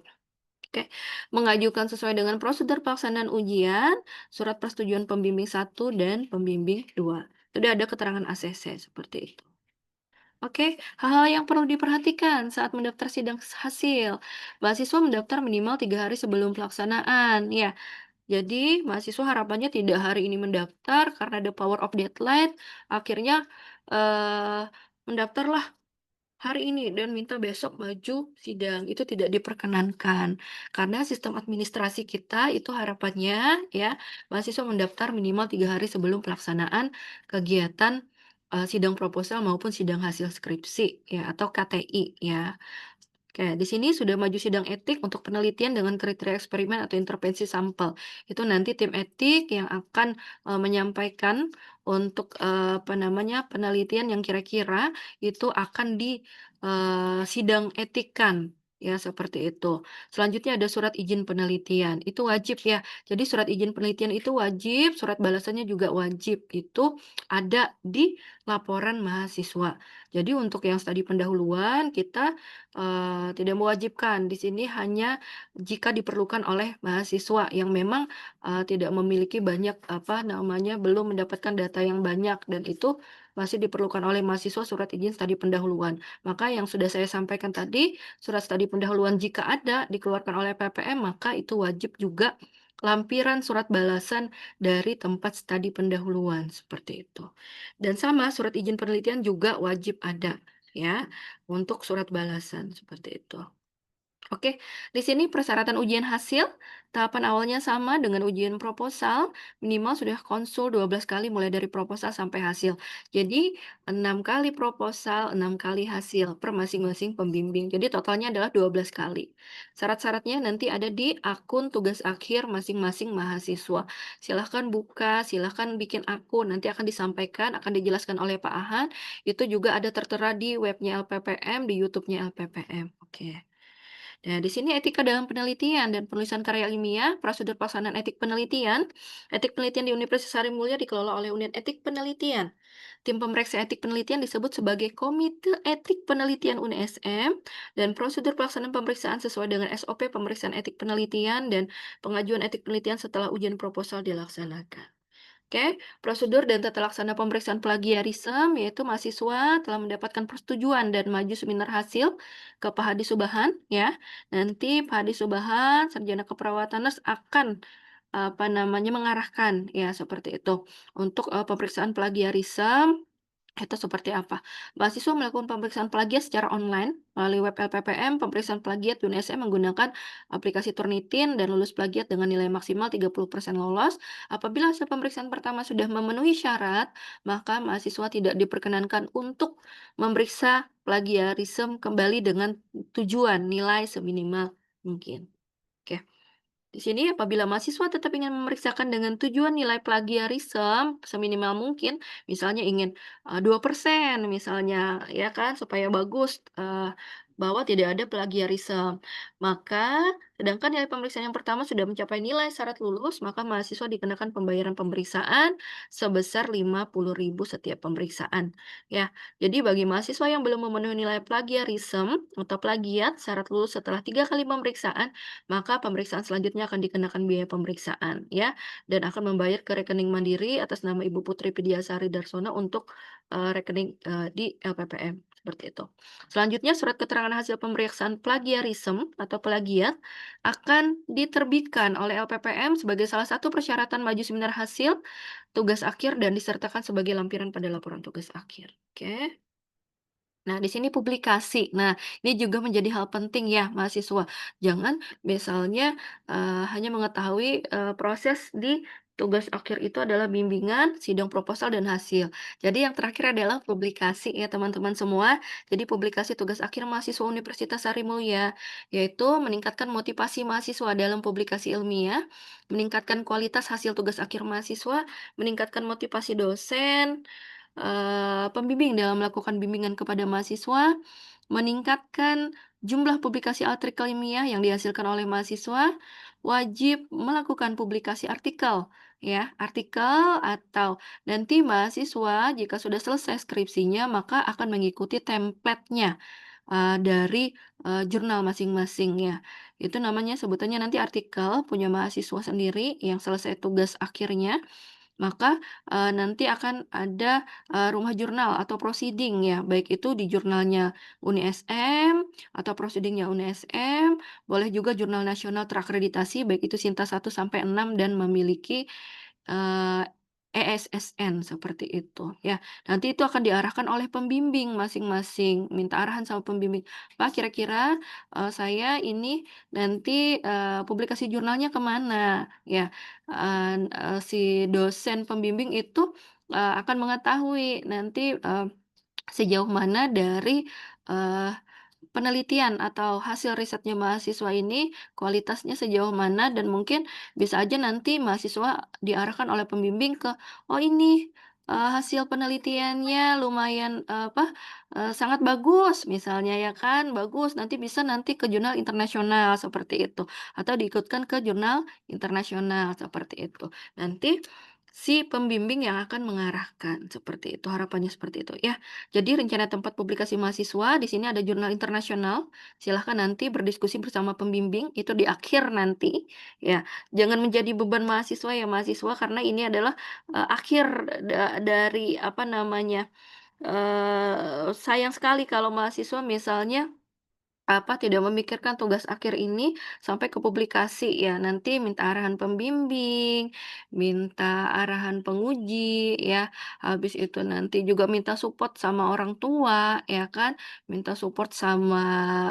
Oke, mengajukan sesuai dengan prosedur pelaksanaan ujian, surat persetujuan pembimbing 1 dan pembimbing 2. Sudah ada keterangan ACC, seperti itu. Oke, hal-hal yang perlu diperhatikan saat mendaftar sidang hasil. Mahasiswa mendaftar minimal 3 hari sebelum pelaksanaan, ya. Jadi, mahasiswa harapannya tidak hari ini mendaftar karena the power of deadline, akhirnya, eee, mendaftarlah hari ini dan minta besok maju sidang, itu tidak diperkenankan. Karena sistem administrasi kita itu harapannya ya, mahasiswa mendaftar minimal 3 hari sebelum pelaksanaan kegiatan, sidang proposal maupun sidang hasil skripsi ya, atau KTI ya. Oke, di sini sudah maju sidang etik untuk penelitian dengan kriteria eksperimen atau intervensi sampel. Itu nanti tim etik yang akan menyampaikan untuk penelitian yang kira-kira itu akan di sidang etikan. Ya, seperti itu. Selanjutnya ada surat izin penelitian. Itu wajib ya. Jadi surat izin penelitian itu wajib, surat balasannya juga wajib. Itu ada di laporan mahasiswa. Jadi untuk yang studi pendahuluan kita tidak mewajibkan, di sini hanya jika diperlukan oleh mahasiswa yang memang, tidak memiliki banyak, belum mendapatkan data yang banyak dan itu masih diperlukan oleh mahasiswa surat izin studi pendahuluan. Maka yang sudah saya sampaikan tadi, surat studi pendahuluan jika ada dikeluarkan oleh PPM, maka itu wajib juga lampiran surat balasan dari tempat studi pendahuluan, seperti itu. Dan sama surat izin penelitian juga wajib ada, ya. Untuk surat balasan, seperti itu. Oke, di sini persyaratan ujian hasil, tahapan awalnya sama dengan ujian proposal, minimal sudah konsul 12 kali mulai dari proposal sampai hasil. Jadi 6 kali proposal, 6 kali hasil per masing-masing pembimbing. Jadi totalnya adalah 12 kali. Syarat-syaratnya nanti ada di akun tugas akhir masing-masing mahasiswa. Silahkan buka, silahkan bikin akun, nanti akan disampaikan, akan dijelaskan oleh Pak Ahan. Itu juga ada tertera di webnya LPPM, di YouTube-nya LPPM. Oke. Nah, di sini etika dalam penelitian dan penulisan karya ilmiah, prosedur pelaksanaan etik penelitian. Etik penelitian di Universitas Harimulya dikelola oleh Unit Etik Penelitian. Tim pemeriksa etik penelitian disebut sebagai Komite Etik Penelitian UNSM dan prosedur pelaksanaan pemeriksaan sesuai dengan SOP pemeriksaan etik penelitian dan pengajuan etik penelitian setelah ujian proposal dilaksanakan. Oke, prosedur dan tata laksana pemeriksaan plagiarisme yaitu mahasiswa telah mendapatkan persetujuan dan maju seminar hasil ke Pak Hadi Subahan ya. Nanti Pak Hadi Subahan sarjana keperawatan nurse akan mengarahkan ya seperti itu untuk pemeriksaan plagiarisme itu seperti apa? Mahasiswa melakukan pemeriksaan plagiat secara online melalui web LPPM. Pemeriksaan plagiat UNSM menggunakan aplikasi Turnitin dan lulus plagiat dengan nilai maksimal 30% lolos. Apabila hasil pemeriksaan pertama sudah memenuhi syarat, maka mahasiswa tidak diperkenankan untuk memeriksa plagiarisme kembali dengan tujuan nilai seminimal mungkin. Oke. Di sini apabila mahasiswa tetap ingin memeriksakan dengan tujuan nilai plagiarisme seminimal mungkin, misalnya ingin, 2% misalnya ya kan supaya bagus, bahwa tidak ada plagiarisme. Maka, sedangkan nilai pemeriksaan yang pertama sudah mencapai nilai syarat lulus, maka mahasiswa dikenakan pembayaran pemeriksaan sebesar 50.000 setiap pemeriksaan. Ya, jadi bagi mahasiswa yang belum memenuhi nilai plagiarisme atau plagiat syarat lulus setelah 3 kali pemeriksaan, maka pemeriksaan selanjutnya akan dikenakan biaya pemeriksaan, ya, dan akan membayar ke rekening mandiri atas nama Ibu Putri Pidiasari Darsono untuk rekening di LPPM, seperti itu. Selanjutnya, surat keterangan hasil pemeriksaan plagiarisme atau plagiat akan diterbitkan oleh LPPM sebagai salah satu persyaratan maju seminar hasil tugas akhir dan disertakan sebagai lampiran pada laporan tugas akhir. Oke. Nah, di sini publikasi. Nah, ini juga menjadi hal penting ya, mahasiswa. Jangan misalnya hanya mengetahui proses di tugas akhir itu adalah bimbingan, sidang proposal, dan hasil. Jadi yang terakhir adalah publikasi ya teman-teman semua. Jadi publikasi tugas akhir mahasiswa Universitas Sarimulya, yaitu meningkatkan motivasi mahasiswa dalam publikasi ilmiah, meningkatkan kualitas hasil tugas akhir mahasiswa, meningkatkan motivasi dosen, pembimbing dalam melakukan bimbingan kepada mahasiswa, meningkatkan jumlah publikasi artikel ilmiah yang dihasilkan oleh mahasiswa, wajib melakukan publikasi artikel, ya, artikel atau nanti mahasiswa jika sudah selesai skripsinya maka akan mengikuti template-nya dari jurnal masing-masing ya. Itu namanya sebutannya nanti artikel punya mahasiswa sendiri yang selesai tugas akhirnya. Maka, nanti akan ada, rumah jurnal atau proceeding ya, baik itu di jurnalnya UNISM atau proceeding-nya UNISM, boleh juga jurnal nasional terakreditasi baik itu Sinta 1 sampai 6 dan memiliki, eee, ESSN seperti itu ya. Nanti itu akan diarahkan oleh pembimbing masing-masing, minta arahan sama pembimbing, "Pak, kira-kira, saya ini nanti, publikasi jurnalnya kemana?" Ya. Si dosen pembimbing itu, akan mengetahui nanti, sejauh mana dari, eee, penelitian atau hasil risetnya mahasiswa ini kualitasnya sejauh mana dan mungkin bisa aja nanti mahasiswa diarahkan oleh pembimbing ke, "Oh ini, hasil penelitiannya lumayan, sangat bagus," misalnya ya kan, "bagus, nanti bisa nanti ke jurnal internasional," seperti itu, atau diikutkan ke jurnal internasional, seperti itu. Nanti si pembimbing yang akan mengarahkan, seperti itu, harapannya seperti itu ya. Jadi rencana tempat publikasi mahasiswa di sini ada jurnal internasional, silahkan nanti berdiskusi bersama pembimbing, itu di akhir nanti, ya. Jangan menjadi beban mahasiswa ya mahasiswa, karena ini adalah, akhir dari apa namanya, sayang sekali kalau mahasiswa misalnya tidak memikirkan tugas akhir ini sampai ke publikasi ya, nanti minta arahan pembimbing, minta arahan penguji ya, habis itu nanti juga minta support sama orang tua ya kan, minta support sama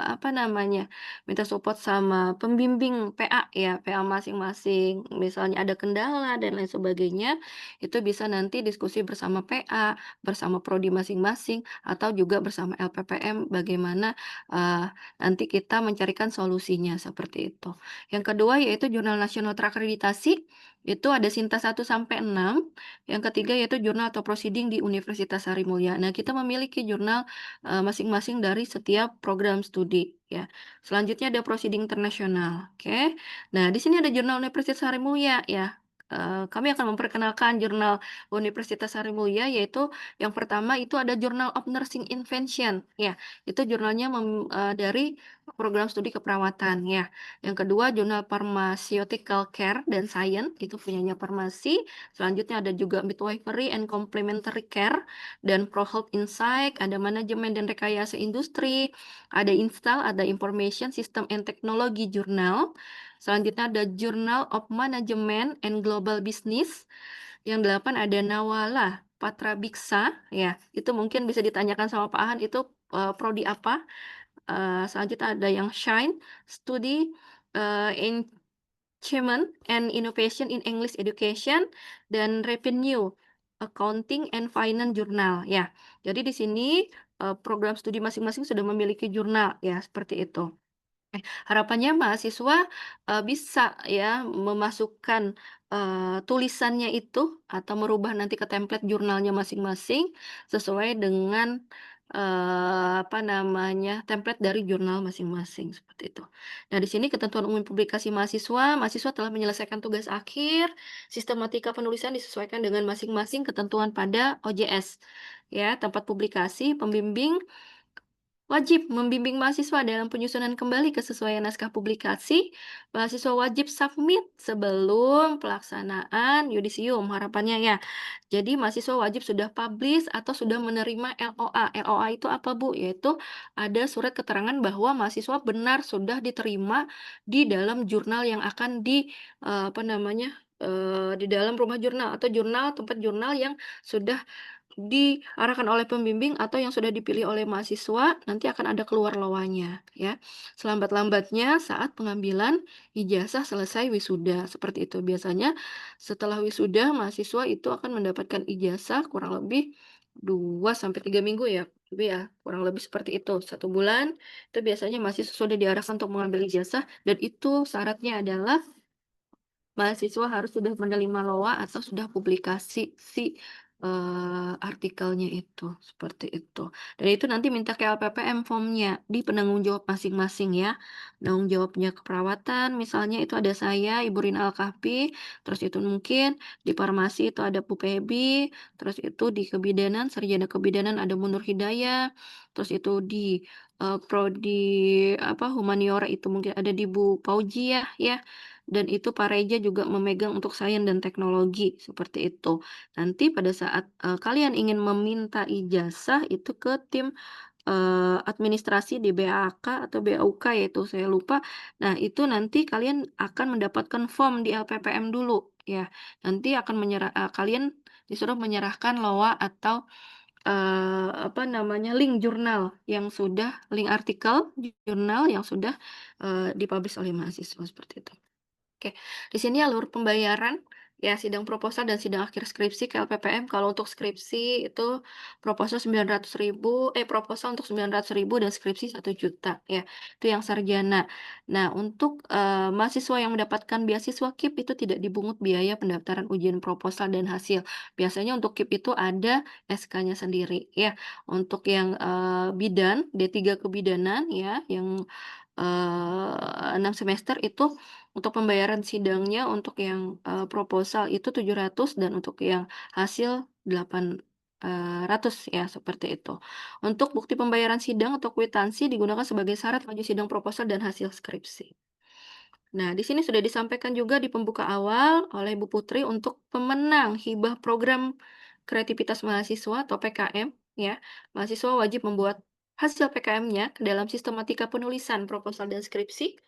apa namanya, minta support sama pembimbing PA ya, PA masing-masing. Misalnya ada kendala dan lain sebagainya, itu bisa nanti diskusi bersama PA, bersama prodi masing-masing, atau juga bersama LPPM bagaimana, nanti kita mencarikan solusinya, seperti itu. Yang kedua yaitu jurnal nasional terakreditasi, itu ada Sinta 1 sampai 6. Yang ketiga yaitu jurnal atau proceeding di Universitas Sarimulya. Nah, kita memiliki jurnal, masing-masing dari setiap program studi, ya. Selanjutnya ada proceeding internasional, oke. Nah, di sini ada jurnal Universitas Sarimulya, ya. Kami akan memperkenalkan jurnal Universitas Sarimulya, yaitu yang pertama itu ada Journal of Nursing Invention, ya. Itu jurnalnya dari program studi keperawatan ya. Yang kedua jurnal Pharmaceutical Care dan Science, itu punyanya Farmasi. Selanjutnya ada juga Midwifery and Complementary Care dan ProHealth Insight, ada Manajemen dan Rekayasa Industri, ada Install, ada Information System and Technology Journal. Selanjutnya ada Journal of Management and Global Business. Yang 8 ada Nawala Patrabiksa, ya, itu mungkin bisa ditanyakan sama Pak Ahan itu, prodi apa. Selanjutnya ada yang Shine, Studi, Achievement and Innovation in English Education, dan Revenue, Accounting and Finance Journal, ya. Jadi di sini, program studi masing-masing sudah memiliki jurnal, ya, seperti itu. Harapannya mahasiswa, bisa ya memasukkan, tulisannya itu atau merubah nanti ke template jurnalnya masing-masing sesuai dengan apa namanya, template dari jurnal masing-masing, seperti itu. Nah, di sini ketentuan umum publikasi mahasiswa telah menyelesaikan tugas akhir, sistematika penulisan disesuaikan dengan masing-masing ketentuan pada OJS. Ya, tempat publikasi, pembimbing wajib membimbing mahasiswa dalam penyusunan kembali kesesuaian naskah publikasi. Mahasiswa wajib submit sebelum pelaksanaan yudisium, harapannya ya. Jadi mahasiswa wajib sudah publish atau sudah menerima LOA. LOA itu apa, Bu? Yaitu ada surat keterangan bahwa mahasiswa benar sudah diterima di dalam jurnal yang akan apa namanya, di dalam rumah jurnal atau jurnal, tempat jurnal yang sudah diarahkan oleh pembimbing atau yang sudah dipilih oleh mahasiswa, nanti akan ada keluar LOA-nya, ya. Selambat-lambatnya saat pengambilan ijazah selesai wisuda, seperti itu. Biasanya setelah wisuda, mahasiswa itu akan mendapatkan ijazah kurang lebih 2 sampai 3 minggu ya, tapi ya kurang lebih seperti itu. 1 bulan, itu biasanya mahasiswa sudah diarahkan untuk mengambil ijazah dan itu syaratnya adalah mahasiswa harus sudah menerima LOA atau sudah publikasi artikelnya itu, seperti itu. Dan itu nanti minta ke LPPM formnya di penanggung jawab masing-masing ya. Penanggung jawabnya keperawatan, misalnya itu ada saya, Ibu Rina Al-Kahfi, terus itu mungkin di farmasi itu ada Bu Pebi, terus itu di kebidanan, sarjana kebidanan ada Munur Hidayah, terus itu di prodi apa humaniora itu mungkin ada di Bu Paujiah ya. Dan itu Pak Reja juga memegang untuk sains dan teknologi, seperti itu. Nanti pada saat, kalian ingin meminta ijazah itu ke tim, administrasi di BAK atau BAUK yaitu saya lupa. Nah itu nanti kalian akan mendapatkan form di LPPM dulu, ya. Nanti akan kalian disuruh menyerahkan LOA atau, apa namanya, link artikel jurnal yang sudah, di-publish oleh mahasiswa, seperti itu. Oke, di sini alur pembayaran, ya sidang proposal dan sidang akhir skripsi ke LPPM. Kalau untuk skripsi itu proposal untuk 900.000 dan skripsi 1 juta ya, itu yang sarjana. Nah, untuk, mahasiswa yang mendapatkan beasiswa KIP itu tidak dibungut biaya pendaftaran ujian proposal dan hasil. Biasanya untuk KIP itu ada SK-nya sendiri ya. Untuk yang, bidan, D3 kebidanan ya, yang 6 semester itu untuk pembayaran sidangnya untuk yang, proposal itu 700 dan untuk yang hasil 800 ya, seperti itu. Untuk bukti pembayaran sidang atau kwitansi digunakan sebagai syarat maju sidang proposal dan hasil skripsi. Nah, di sini sudah disampaikan juga di pembuka awal oleh Bu Putri untuk pemenang hibah program kreativitas mahasiswa atau PKM, ya. Mahasiswa wajib membuat hasil PKM-nya ke dalam sistematika penulisan proposal dan skripsi.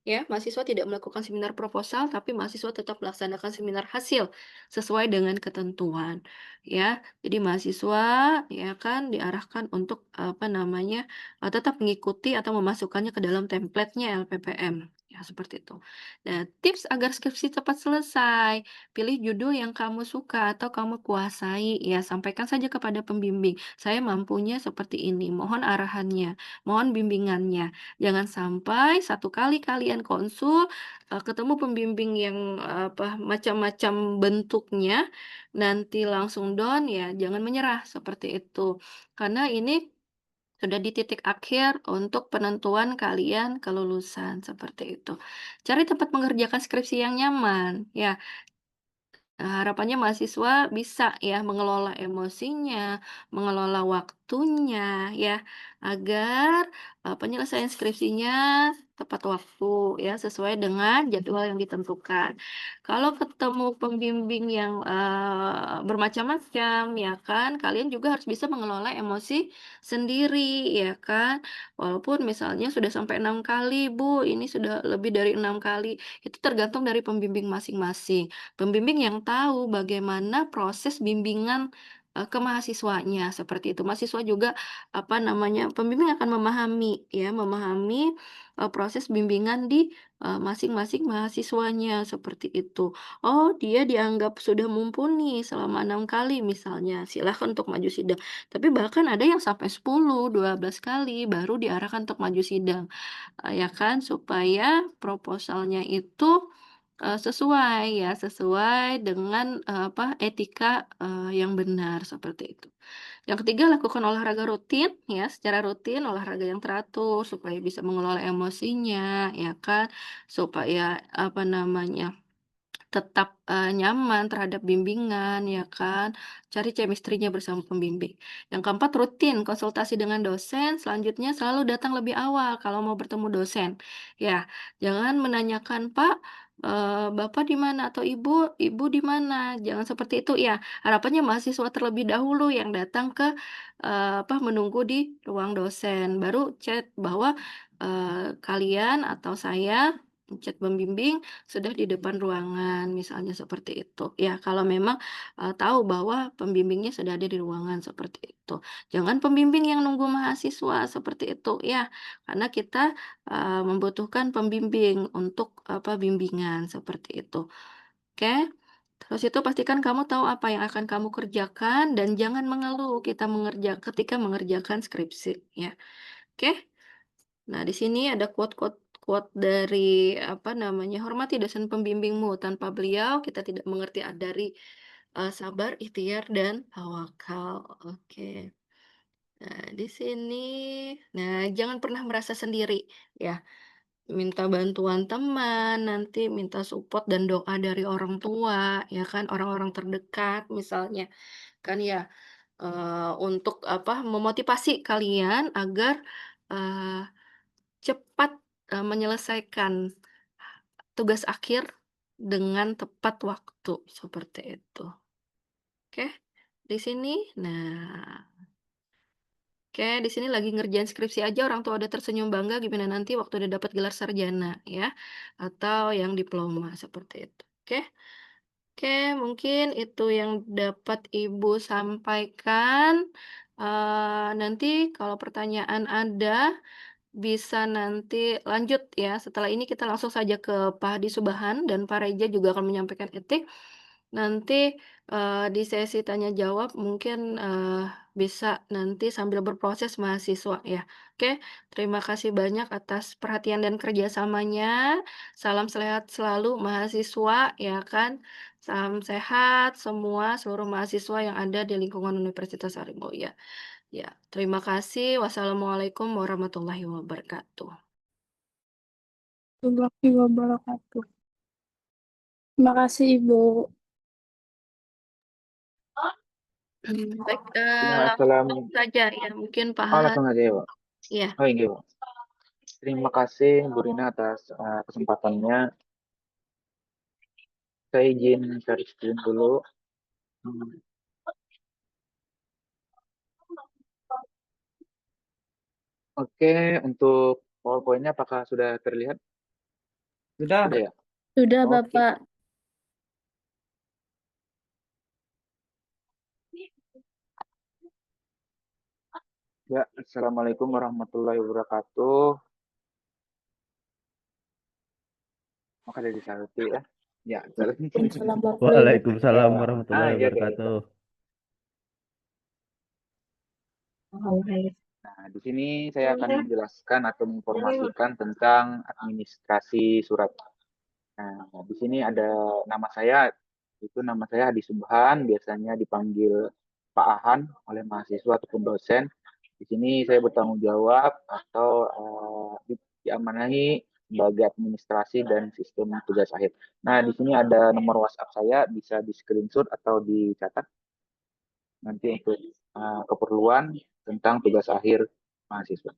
Ya, mahasiswa tidak melakukan seminar proposal, tapi mahasiswa tetap melaksanakan seminar hasil sesuai dengan ketentuan. Ya, jadi mahasiswa ya kan diarahkan untuk apa namanya tetap mengikuti atau memasukkannya ke dalam template-nya LPPM. Ya, seperti itu. Nah, tips agar skripsi cepat selesai. Pilih judul yang kamu suka atau kamu kuasai. Ya, sampaikan saja kepada pembimbing. Saya mampunya seperti ini. Mohon arahannya, mohon bimbingannya. Jangan sampai satu kali kalian konsul, ketemu pembimbing yang apa, macam-macam bentuknya, nanti langsung down, ya jangan menyerah, seperti itu. Karena ini sudah di titik akhir untuk penentuan kalian kelulusan, seperti itu. Cari tempat mengerjakan skripsi yang nyaman, ya. Harapannya mahasiswa bisa ya mengelola emosinya, mengelola waktunya ya, agar, penyelesaian skripsinya tepat waktu ya, sesuai dengan jadwal yang ditentukan. Kalau ketemu pembimbing yang, bermacam-macam ya kan, kalian juga harus bisa mengelola emosi sendiri ya kan. Walaupun misalnya sudah sampai 6 kali, "Bu, ini sudah lebih dari 6 kali," itu tergantung dari pembimbing masing-masing. Pembimbing yang tahu bagaimana proses bimbingan, ke mahasiswanya, seperti itu. Mahasiswa juga, apa namanya, pembimbing akan memahami ya, memahami, proses bimbingan di, masing-masing mahasiswanya, seperti itu. Oh, dia dianggap sudah mumpuni selama 6 kali misalnya, silahkan untuk maju sidang. Tapi bahkan ada yang sampai 10, 12 kali baru diarahkan untuk maju sidang, ya kan, supaya proposalnya itu sesuai ya, sesuai dengan, etika, yang benar, seperti itu. Yang ketiga, lakukan olahraga rutin ya, secara rutin, olahraga yang teratur supaya bisa mengelola emosinya, ya kan, supaya, tetap, nyaman terhadap bimbingan, ya kan, cari chemistry-nya bersama pembimbing. Yang keempat, rutin konsultasi dengan dosen, selanjutnya selalu datang lebih awal kalau mau bertemu dosen. Ya, jangan menanyakan, "Pak, Bapak di mana?" atau Ibu di mana?" Jangan seperti itu ya. Harapannya mahasiswa terlebih dahulu yang datang ke, menunggu di ruang dosen, baru chat bahwa, kalian atau saya chat pembimbing sudah di depan ruangan, misalnya seperti itu. Ya, kalau memang, tahu bahwa pembimbingnya sudah ada di ruangan, seperti itu. Jangan pembimbing yang nunggu mahasiswa, seperti itu, ya. Karena kita, membutuhkan pembimbing untuk, bimbingan, seperti itu. Oke? Terus itu pastikan kamu tahu apa yang akan kamu kerjakan dan jangan mengeluh ketika mengerjakan skripsi, ya. Oke? Nah, di sini ada quote dari, "Hormati dosen pembimbingmu, tanpa beliau kita tidak mengerti dari, sabar, ikhtiar, dan tawakal." Oke. Nah, di sini jangan pernah merasa sendiri, ya. Minta bantuan teman, nanti minta support dan doa dari orang tua, ya kan, orang-orang terdekat misalnya, kan ya, untuk, memotivasi kalian agar, eee cepat, menyelesaikan tugas akhir dengan tepat waktu, seperti itu. Oke, di sini di sini lagi ngerjain skripsi aja orang tua udah tersenyum bangga, gimana nanti waktu udah dapat gelar sarjana ya, atau yang diploma, seperti itu. Oke? Oke, mungkin itu yang dapat Ibu sampaikan, nanti kalau pertanyaan ada bisa nanti lanjut ya, setelah ini kita langsung saja ke Pak Hadi Subahan dan Pak Reja juga akan menyampaikan etik. Nanti, di sesi tanya jawab mungkin, bisa nanti sambil berproses mahasiswa ya. Oke, terima kasih banyak atas perhatian dan kerjasamanya. Salam sehat selalu mahasiswa ya kan. Salam sehat semua, seluruh mahasiswa yang ada di lingkungan Universitas Harimau ya, terima kasih. Wassalamualaikum warahmatullahi wabarakatuh. Warahmatullahi wabarakatuh. Terima kasih, Ibu. Baik, Ya, langsung saja ya, mungkin Pak Oh, Hahat. langsung aja ya, Pak. Iya. Oh, iya, Pak. Terima kasih Bu Rina atas kesempatannya. Saya izin share screen dulu. Hmm. Oke, untuk PowerPoint-nya apakah sudah terlihat? Sudah. Sudah ya? Sudah, Oke. Bapak. Ya, Assalamualaikum warahmatullahi wabarakatuh. Maka dari Salti ya. Ya, Waalaikumsalam warahmatullahi Waalaikumsalam Pak. warahmatullahi Iya, baik, wabarakatuh. Nah, di sini saya akan menjelaskan atau menginformasikan tentang administrasi surat. Nah, di sini ada nama saya, itu nama saya Hadi Subhan, biasanya dipanggil Pak Ahan oleh mahasiswa ataupun dosen. Di sini saya bertanggung jawab atau diamanahi sebagai administrasi dan sistem tugas akhir. Nah, di sini ada nomor WhatsApp saya, bisa di screenshot atau dicatat nanti untuk keperluan tentang tugas akhir mahasiswa.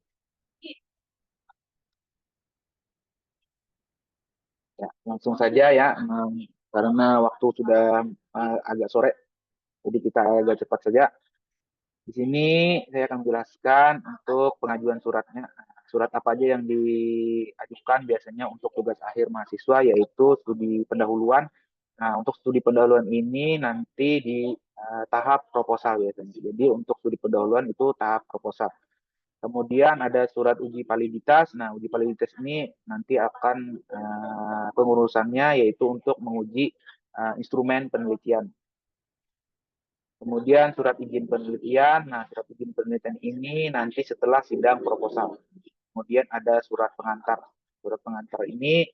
Ya, langsung saja ya, karena waktu sudah agak sore, jadi kita agak cepat saja. Di sini saya akan menjelaskan untuk pengajuan suratnya. Surat apa aja yang diajukan biasanya untuk tugas akhir mahasiswa, yaitu studi pendahuluan. Nah, untuk studi pendahuluan ini nanti di tahap proposal biasanya. Jadi untuk studi pendahuluan itu tahap proposal. Kemudian ada surat uji validitas. Nah, uji validitas ini nanti akan pengurusannya yaitu untuk menguji instrumen penelitian. Kemudian surat izin penelitian. Nah, surat izin penelitian ini nanti setelah sidang proposal. Kemudian ada surat pengantar. Surat pengantar ini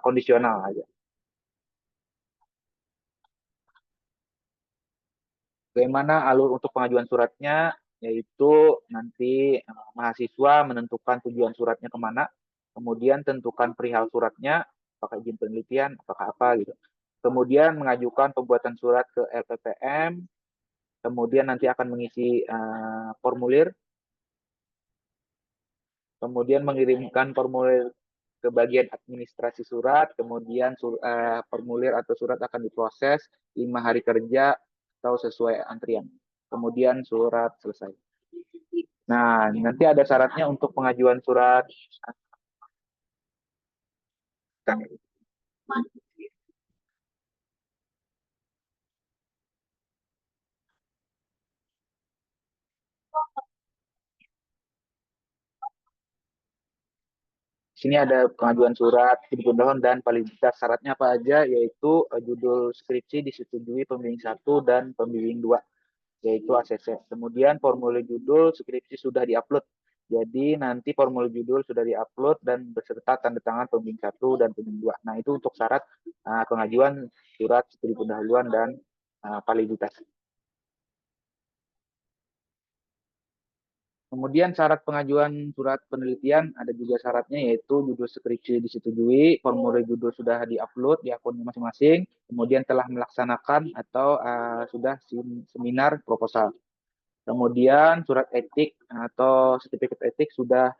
kondisional aja. Bagaimana alur untuk pengajuan suratnya, yaitu nanti mahasiswa menentukan tujuan suratnya kemana, kemudian tentukan perihal suratnya, apakah izin penelitian, apakah apa gitu. Kemudian mengajukan pembuatan surat ke LPPM, kemudian nanti akan mengisi formulir, kemudian mengirimkan formulir ke bagian administrasi surat, kemudian formulir atau surat akan diproses 5 hari kerja atau sesuai antrian. Kemudian surat selesai. Nah, nanti ada syaratnya untuk pengajuan surat. Di sini ada pengajuan surat pemberitahuan dan validitas. Syaratnya apa aja? Yaitu judul skripsi disetujui pembimbing 1 dan pembimbing 2, yaitu ACC. Kemudian formulir judul skripsi sudah diupload. Jadi nanti formulir judul sudah diupload dan beserta tanda tangan pembimbing 1 dan pembimbing 2. Nah, itu untuk syarat pengajuan surat studi pendahuluan dan validitas. Kemudian syarat pengajuan surat penelitian ada juga syaratnya, yaitu judul skripsi disetujui, formulir judul sudah diupload di akunnya masing-masing, kemudian telah melaksanakan atau sudah seminar proposal. Kemudian surat etik atau sertifikat etik sudah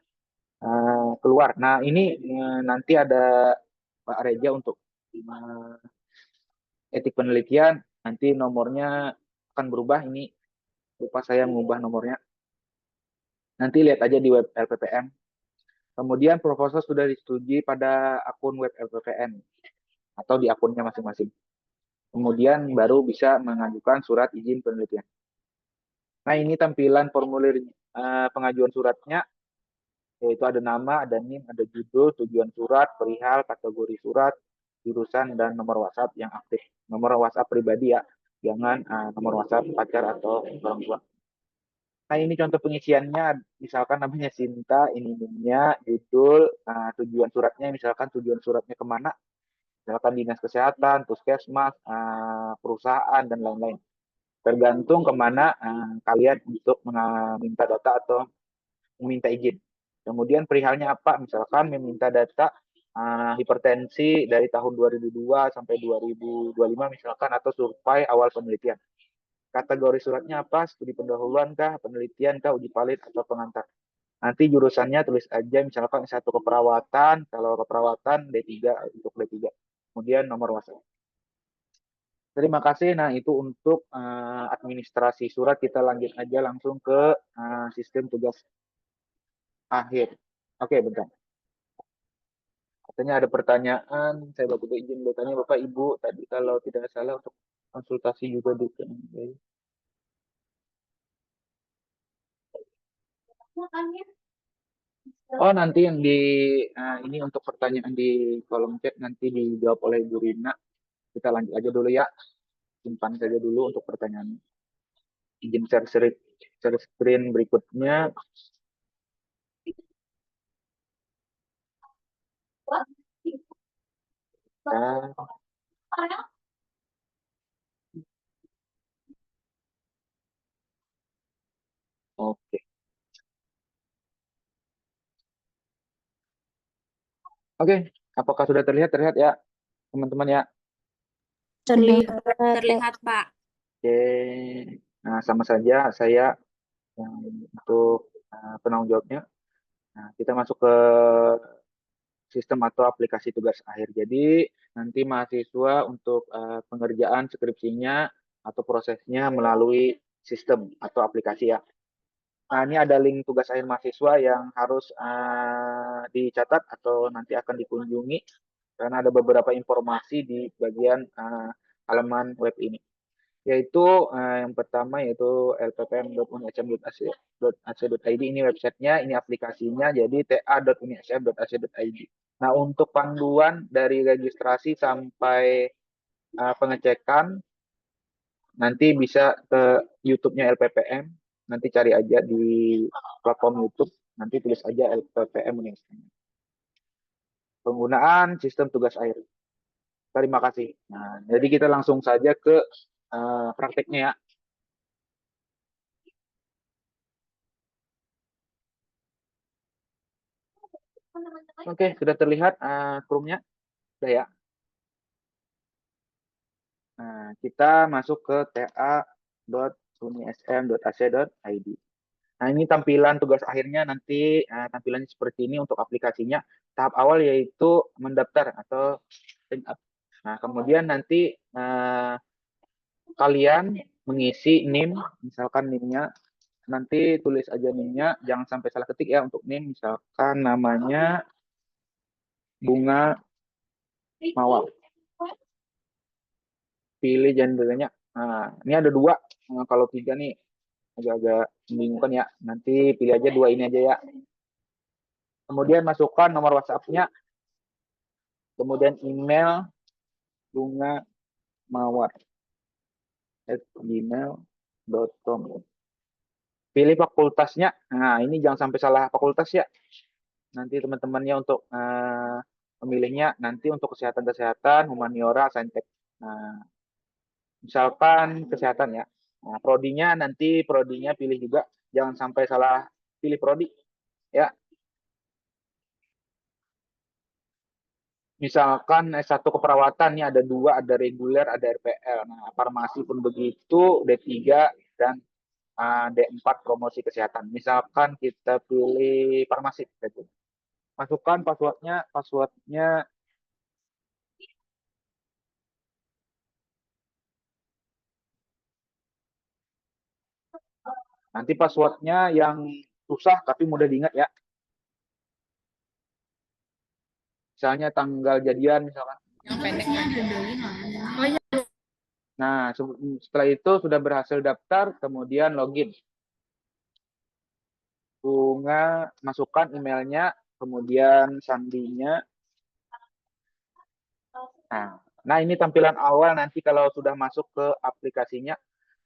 keluar. Nah, ini nanti ada Pak Reja untuk etik penelitian, nanti nomornya akan berubah, ini lupa saya mengubah nomornya. Nanti lihat aja di web LPPM. Kemudian proposal sudah disetujui pada akun web LPPM atau di akunnya masing-masing. Kemudian baru bisa mengajukan surat izin penelitian. Nah, ini tampilan formulir pengajuan suratnya, yaitu ada nama, ada NIM, ada judul, tujuan surat, perihal, kategori surat, jurusan, dan nomor WhatsApp yang aktif. Nomor WhatsApp pribadi ya, jangan nomor WhatsApp pacar atau orang tua. Nah, ini contoh pengisiannya, misalkan namanya Sinta, ini NIM-nya, judul, tujuan suratnya, misalkan tujuan suratnya kemana, misalkan dinas kesehatan, puskesmas, perusahaan, dan lain-lain. Tergantung kemana kalian untuk meminta data atau meminta izin. Kemudian perihalnya apa, misalkan meminta data hipertensi dari tahun 2002 sampai 2025 misalkan, atau survei awal penelitian. Kategori suratnya apa? Studi pendahuluan kah, penelitian kah, uji palit, atau pengantar. Nanti jurusannya tulis aja, misalkan S1 keperawatan, kalau keperawatan D3 untuk D3. Kemudian nomor WhatsApp. Terima kasih. Nah, itu untuk administrasi surat. Kita lanjut aja langsung ke sistem tugas akhir. Oke, bentar. Katanya ada pertanyaan, saya bakal izin bertanya Bapak Ibu tadi kalau tidak salah untuk konsultasi juga di Oh, nanti yang di ini untuk pertanyaan di kolom chat nanti dijawab oleh Bu Rina. Kita lanjut aja dulu ya. Simpan saja dulu untuk pertanyaan. Izin share screen berikutnya. Oke. Oke, apakah sudah terlihat? Terlihat ya, teman-teman ya? Terlihat. Terlihat, Pak. Oke. Nah, sama saja saya yang untuk penanggung jawabnya. Nah, kita masuk ke sistem atau aplikasi tugas akhir. Jadi, nanti mahasiswa untuk pengerjaan skripsinya atau prosesnya melalui sistem atau aplikasi ya. Nah, ini ada link tugas akhir mahasiswa yang harus dicatat atau nanti akan dikunjungi karena ada beberapa informasi di bagian halaman web ini. Yaitu yang pertama yaitu lppm.unism.ac.id, ini websitenya, ini aplikasinya, jadi ta.unism.ac.id. Nah, untuk panduan dari registrasi sampai pengecekan nanti bisa ke YouTube-nya LPPM, nanti cari aja di platform YouTube, nanti tulis aja LPPM Unism. Penggunaan sistem tugas akhir. Terima kasih. Nah, jadi kita langsung saja ke prakteknya ya. Oke, sudah terlihat Chrome-nya? Sudah ya? Nah, kita masuk ke ta.unism.ac.id. Nah, ini tampilan tugas akhirnya nanti tampilannya seperti ini untuk aplikasinya. Tahap awal yaitu mendaftar atau sign up. Nah, kemudian nanti kalian mengisi NIM, misalkan NIM-nya, nanti tulis aja NIM-nya, jangan sampai salah ketik ya untuk NIM, misalkan namanya Bunga Mawar. Pilih gendernya. Nah, ini ada 2. Nah, kalau 3 nih agak-agak membingungkan ya. Nanti pilih aja 2 ini aja ya. Kemudian masukkan nomor WhatsApp-nya. Kemudian email Bunga Mawar @gmail.com. Pilih fakultasnya. Nah, ini jangan sampai salah fakultas ya. Nanti teman-temannya untuk memilihnya nanti untuk kesehatan, humaniora, saintek. Nah, misalkan kesehatan ya. Nah, prodinya nanti prodinya pilih juga, jangan sampai salah pilih prodi ya. Misalkan S1 keperawatan nih ada 2, ada reguler, ada RPL. Nah, farmasi pun begitu, D3 dan D4 promosi kesehatan. Misalkan kita pilih farmasi gitu. Masukkan passwordnya nanti passwordnya yang susah tapi mudah diingat ya. Misalnya tanggal jadian misalkan. Nah, setelah itu sudah berhasil daftar, kemudian login. Bunga masukkan emailnya, kemudian sandinya. Nah, ini tampilan awal nanti kalau sudah masuk ke aplikasinya.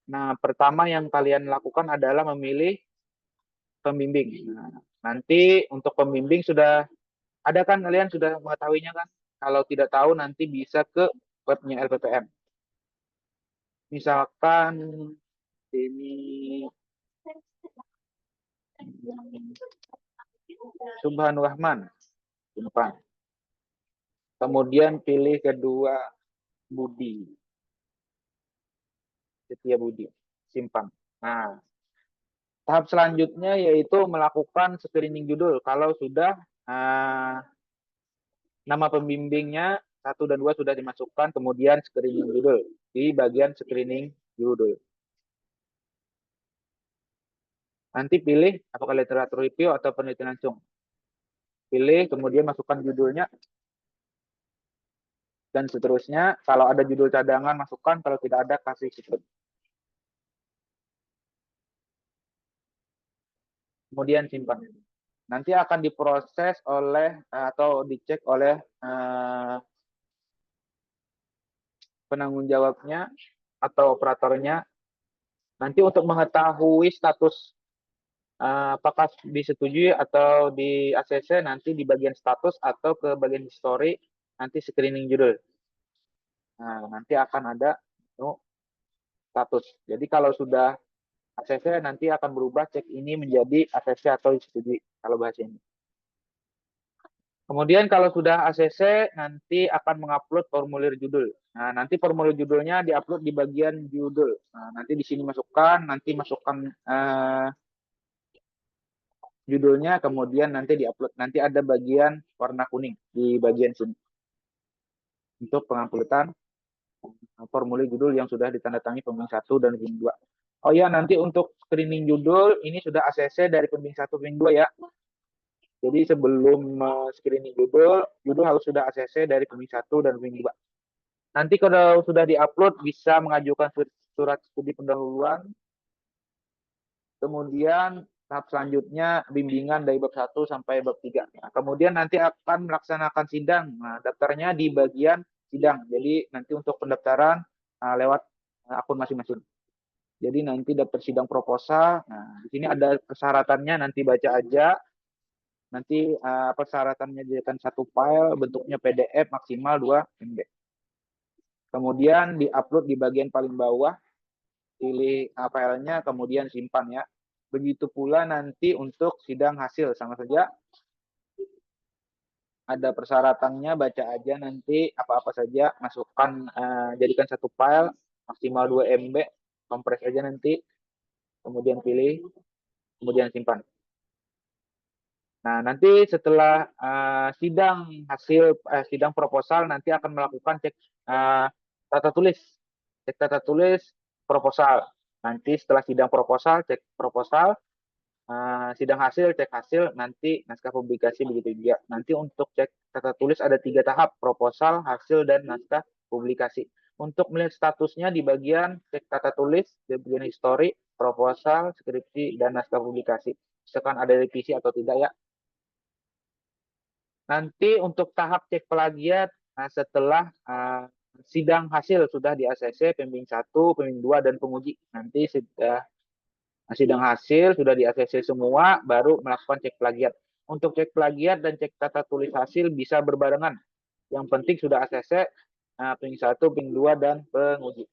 Nah, pertama yang kalian lakukan adalah memilih pembimbing. Nah, nanti untuk pembimbing sudah ada kan, kalian sudah mengetahuinya kan? Kalau tidak tahu nanti bisa ke webnya LPPM. Misalkan ini Subhanur Rahman. Kemudian pilih kedua Budi. Setia Budi. Simpan. Nah, tahap selanjutnya yaitu melakukan screening judul. Kalau sudah nama pembimbingnya 1 dan 2 sudah dimasukkan, kemudian screening judul. Di bagian screening judul. Nanti pilih apakah literatur review atau penelitian langsung. Pilih, kemudian masukkan judulnya. Dan seterusnya, kalau ada judul cadangan, masukkan. Kalau tidak ada, kasih skip. Kemudian simpan. Nanti akan diproses oleh atau dicek oleh penanggung jawabnya atau operatornya. Nanti untuk mengetahui status apakah disetujui atau di ACC, nanti di bagian status atau ke bagian history, nanti screening judul. Nah, nanti akan ada status. Jadi kalau sudah ACC, nanti akan berubah cek ini menjadi ACC atau disetujui kalau bahasa ini. Kemudian kalau sudah ACC, nanti akan mengupload formulir judul. Nah, nanti formulir judulnya diupload di bagian judul. Nah, nanti di sini masukkan, nanti masukkan judulnya, kemudian nanti diupload. Nanti ada bagian warna kuning di bagian sini. Untuk penguploadan formulir judul yang sudah ditandatangani pembimbing 1 dan pembimbing 2. Oh ya, nanti untuk screening judul, ini sudah ACC dari pembimbing 1, pembimbing 2 ya. Jadi sebelum screening judul harus sudah ACC dari pembimbing 1 dan pembimbing 2. Nanti kalau sudah diupload, bisa mengajukan surat studi pendahuluan. Kemudian tahap selanjutnya bimbingan dari bab 1 sampai bab 3. Nah, kemudian nanti akan melaksanakan sidang. Nah, daftarnya di bagian sidang. Jadi nanti untuk pendaftaran lewat akun masing-masing. Jadi nanti daftar sidang proposal. Nah, di sini ada persyaratannya, nanti baca aja. Nanti persyaratannya jadikan 1 file, bentuknya PDF maksimal 2 MB. Kemudian diupload di bagian paling bawah, pilih filenya, kemudian simpan ya. Begitu pula nanti untuk sidang hasil, sama saja. ada persyaratannya, baca aja nanti apa-apa saja, masukkan, jadikan satu file, maksimal 2 MB, kompres aja nanti, kemudian pilih, kemudian simpan. Nah, nanti setelah sidang proposal nanti akan melakukan cek tata tulis, proposal. Nanti setelah sidang proposal, cek proposal, sidang hasil, cek hasil, nanti naskah publikasi begitu juga. Nanti untuk cek tata tulis ada 3 tahap, proposal, hasil, dan naskah publikasi. Untuk melihat statusnya di bagian cek tata tulis, di bagian histori, proposal, skripsi, dan naskah publikasi. Misalkan ada revisi atau tidak ya. Nanti untuk tahap cek plagiat, setelah sidang hasil sudah di ACC, pembimbing 1, pembimbing 2, dan penguji. Nanti sudah sidang hasil sudah di ACC semua, baru melakukan cek plagiat. Untuk cek plagiat dan cek tata tulis hasil bisa berbarengan. Yang penting sudah ACC, pembimbing 1, pembimbing 2, dan penguji.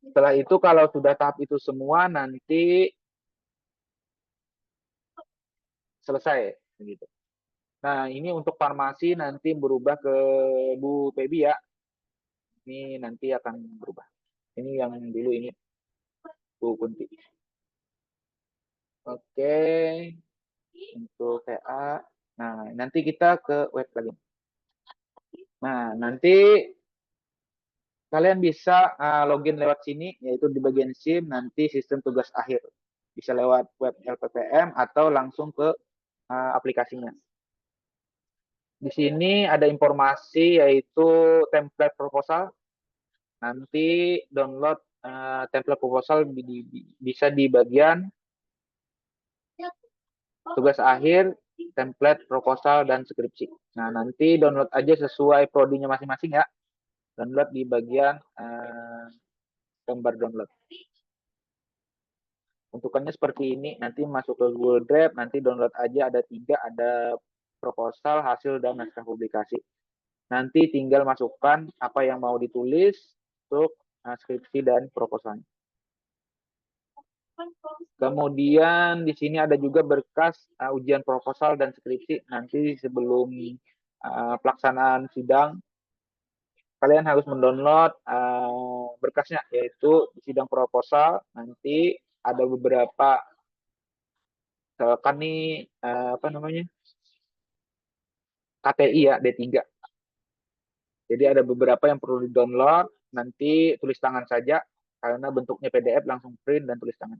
Setelah itu kalau sudah tahap itu semua, nanti selesai. Begitu. Nah, ini untuk farmasi nanti berubah ke Bu Febi ya. Ini nanti akan berubah. Ini yang dulu ini Bu Kunti. Oke. Untuk TA. Nah, nanti kita ke web lagi. Nah, nanti kalian bisa login lewat sini, yaitu di bagian SIM, nanti sistem tugas akhir. Bisa lewat web LPPM atau langsung ke aplikasinya. Di sini ada informasi yaitu template proposal. Nanti download template proposal bisa di bagian tugas akhir, template proposal, dan skripsi. Nah, nanti download aja sesuai prodinya masing-masing ya. Download di bagian gambar download. Untukannya seperti ini, nanti masuk ke Google Drive, nanti download aja, ada 3, ada proposal, hasil, dan naskah publikasi. Nanti tinggal masukkan apa yang mau ditulis untuk skripsi dan proposalnya. Kemudian di sini ada juga berkas ujian proposal dan skripsi. Nanti sebelum pelaksanaan sidang, kalian harus mendownload berkasnya, yaitu sidang proposal. Nanti ada beberapa, misalkan nih apa namanya, KTI ya, D3. Jadi ada beberapa yang perlu di-download, nanti tulis tangan saja, karena bentuknya PDF, langsung print dan tulis tangan.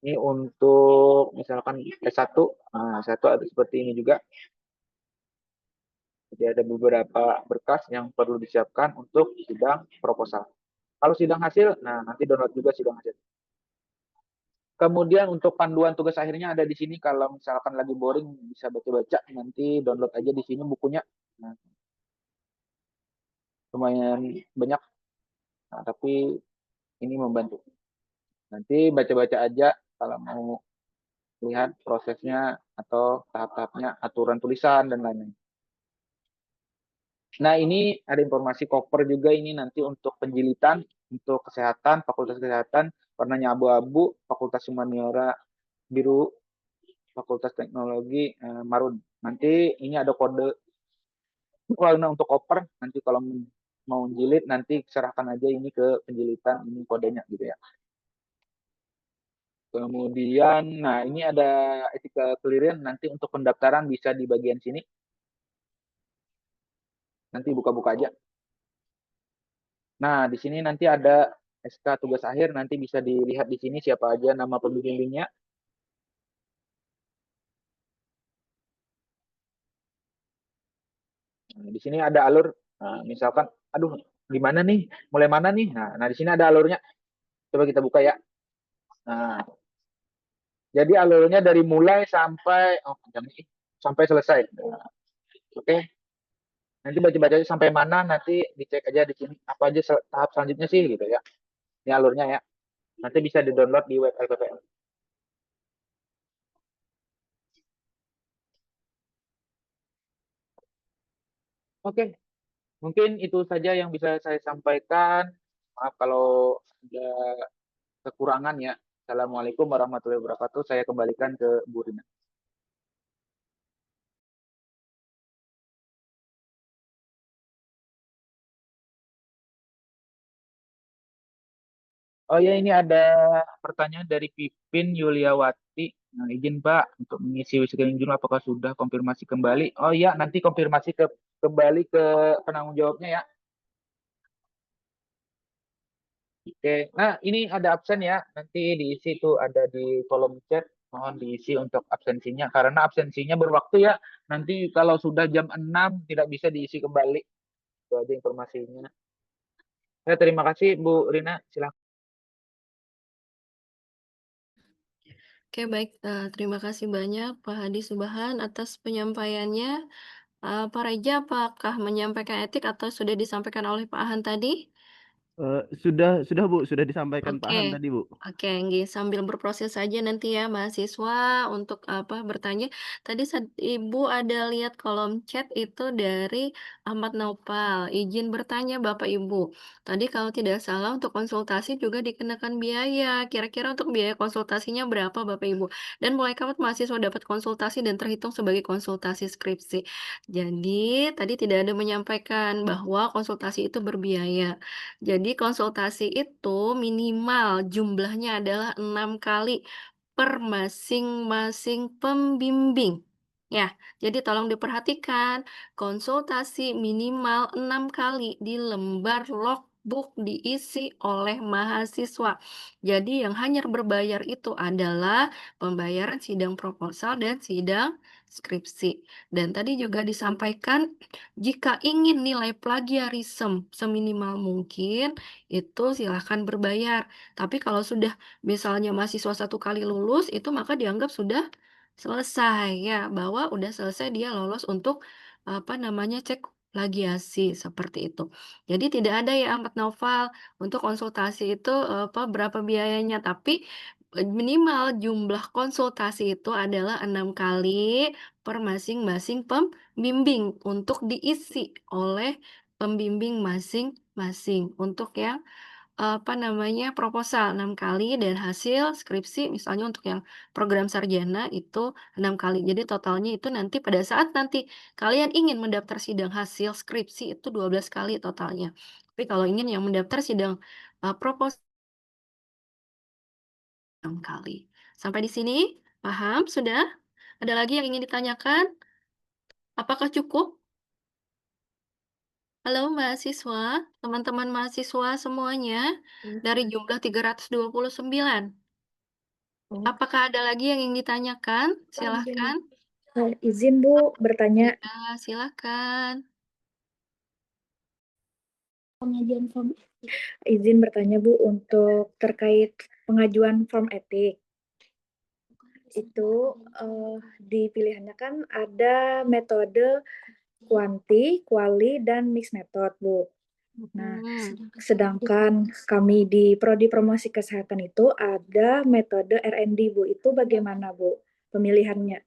Ini untuk misalkan S1, S1 ada seperti ini juga. Jadi ada beberapa berkas yang perlu disiapkan untuk sidang proposal. Kalau sidang hasil, nah nanti download juga sidang hasil. Kemudian untuk panduan tugas akhirnya ada di sini. Kalau misalkan lagi boring bisa baca-baca, nanti download aja di sini bukunya. Nah, lumayan banyak, nah, tapi ini membantu. Nanti baca-baca aja kalau mau lihat prosesnya atau tahap-tahapnya, aturan tulisan dan lain-lain. Nah, ini ada informasi koper juga ini nanti untuk penjilitan, untuk kesehatan, fakultas kesehatan, warnanya abu-abu, fakultas humaniora biru, fakultas teknologi marun. Nanti ini ada kode warna untuk koper, nanti kalau mau jilid nanti serahkan aja ini ke penjilitan, ini kodenya gitu ya. Kemudian, nah ini ada ethical clearance, nanti untuk pendaftaran bisa di bagian sini. Nanti buka-buka aja. Nah, di sini nanti ada SK tugas akhir, nanti bisa dilihat di sini siapa aja nama pembimbingnya. Nah, di sini ada alur, nah, misalkan, aduh, gimana nih, mulai mana nih? Nah, di sini ada alurnya. Coba kita buka ya. Nah, jadi alurnya dari mulai sampai, sampai selesai. Nah, oke. Nanti baca-baca sampai mana, nanti dicek aja di sini apa aja tahap selanjutnya sih gitu ya. Ini alurnya ya. Nanti bisa di-download di web LPPM. Oke, mungkin itu saja yang bisa saya sampaikan. Maaf kalau ada kekurangan ya. Assalamualaikum warahmatullahi wabarakatuh. Saya kembalikan ke Bu Rina. Oh ya, ini ada pertanyaan dari Pipin Yuliawati. Nah, izin Pak untuk mengisi screening dulu apakah sudah konfirmasi kembali? Oh ya, nanti konfirmasi kembali ke penanggung jawabnya ya. Oke, nah ini ada absen ya. Nanti diisi itu ada di kolom chat. Mohon diisi untuk absensinya karena absensinya berwaktu ya. Nanti kalau sudah jam 6 tidak bisa diisi kembali. Itu aja informasinya. Ya, terima kasih Bu Rina. Silakan. Oke, baik. Terima kasih banyak Pak Hadi Subahan atas penyampaiannya. Pak Reja, apakah menyampaikan etik atau sudah disampaikan oleh Pak Han tadi? Sudah Bu, sudah disampaikan Pak Han Oke, tadi Bu. oke, nggih, sambil berproses saja nanti ya mahasiswa untuk bertanya. Tadi Ibu ada lihat kolom chat itu dari Ahmad Naufal. Izin bertanya Bapak Ibu. Tadi kalau tidak salah untuk konsultasi juga dikenakan biaya. Kira-kira untuk biaya konsultasinya berapa Bapak Ibu? Dan mulai kapan mahasiswa dapat konsultasi dan terhitung sebagai konsultasi skripsi? Jadi tadi tidak ada menyampaikan bahwa konsultasi itu berbiaya. Jadi konsultasi itu minimal jumlahnya adalah 6 kali per masing-masing pembimbing. Ya, jadi tolong diperhatikan, konsultasi minimal 6 kali di lembar logbook diisi oleh mahasiswa. Jadi yang hanya berbayar itu adalah pembayaran sidang proposal dan sidang skripsi. Dan tadi juga disampaikan jika ingin nilai plagiarisme seminimal mungkin, itu silahkan berbayar. Tapi kalau sudah misalnya mahasiswa 1 kali lulus, itu maka dianggap sudah selesai ya, bahwa udah selesai dia lolos untuk cek plagiasi seperti itu. Jadi tidak ada ya Ahmad Naufal untuk konsultasi itu berapa biayanya, tapi minimal jumlah konsultasi itu adalah 6 kali per masing-masing pembimbing untuk diisi oleh pembimbing masing-masing. Untuk yang proposal 6 kali dan hasil skripsi misalnya untuk yang program sarjana itu 6 kali. Jadi totalnya itu nanti pada saat nanti kalian ingin mendaftar sidang hasil skripsi itu 12 kali totalnya. Tapi kalau ingin yang mendaftar sidang proposal 6 kali. Sampai di sini paham sudah? Ada lagi yang ingin ditanyakan? Apakah cukup? Halo mahasiswa, teman-teman mahasiswa semuanya dari jumlah 329. Apakah ada lagi yang ingin ditanyakan? Silahkan. Izin Bu bertanya. Ya, silahkan. Izin bertanya Bu untuk terkait pengajuan form etik. Itu di pilihannya kan ada metode kuanti, kuali, dan mix method Bu. Nah, sedangkan kami di Prodi Promosi Kesehatan itu ada metode R&D Bu. Itu bagaimana Bu pemilihannya?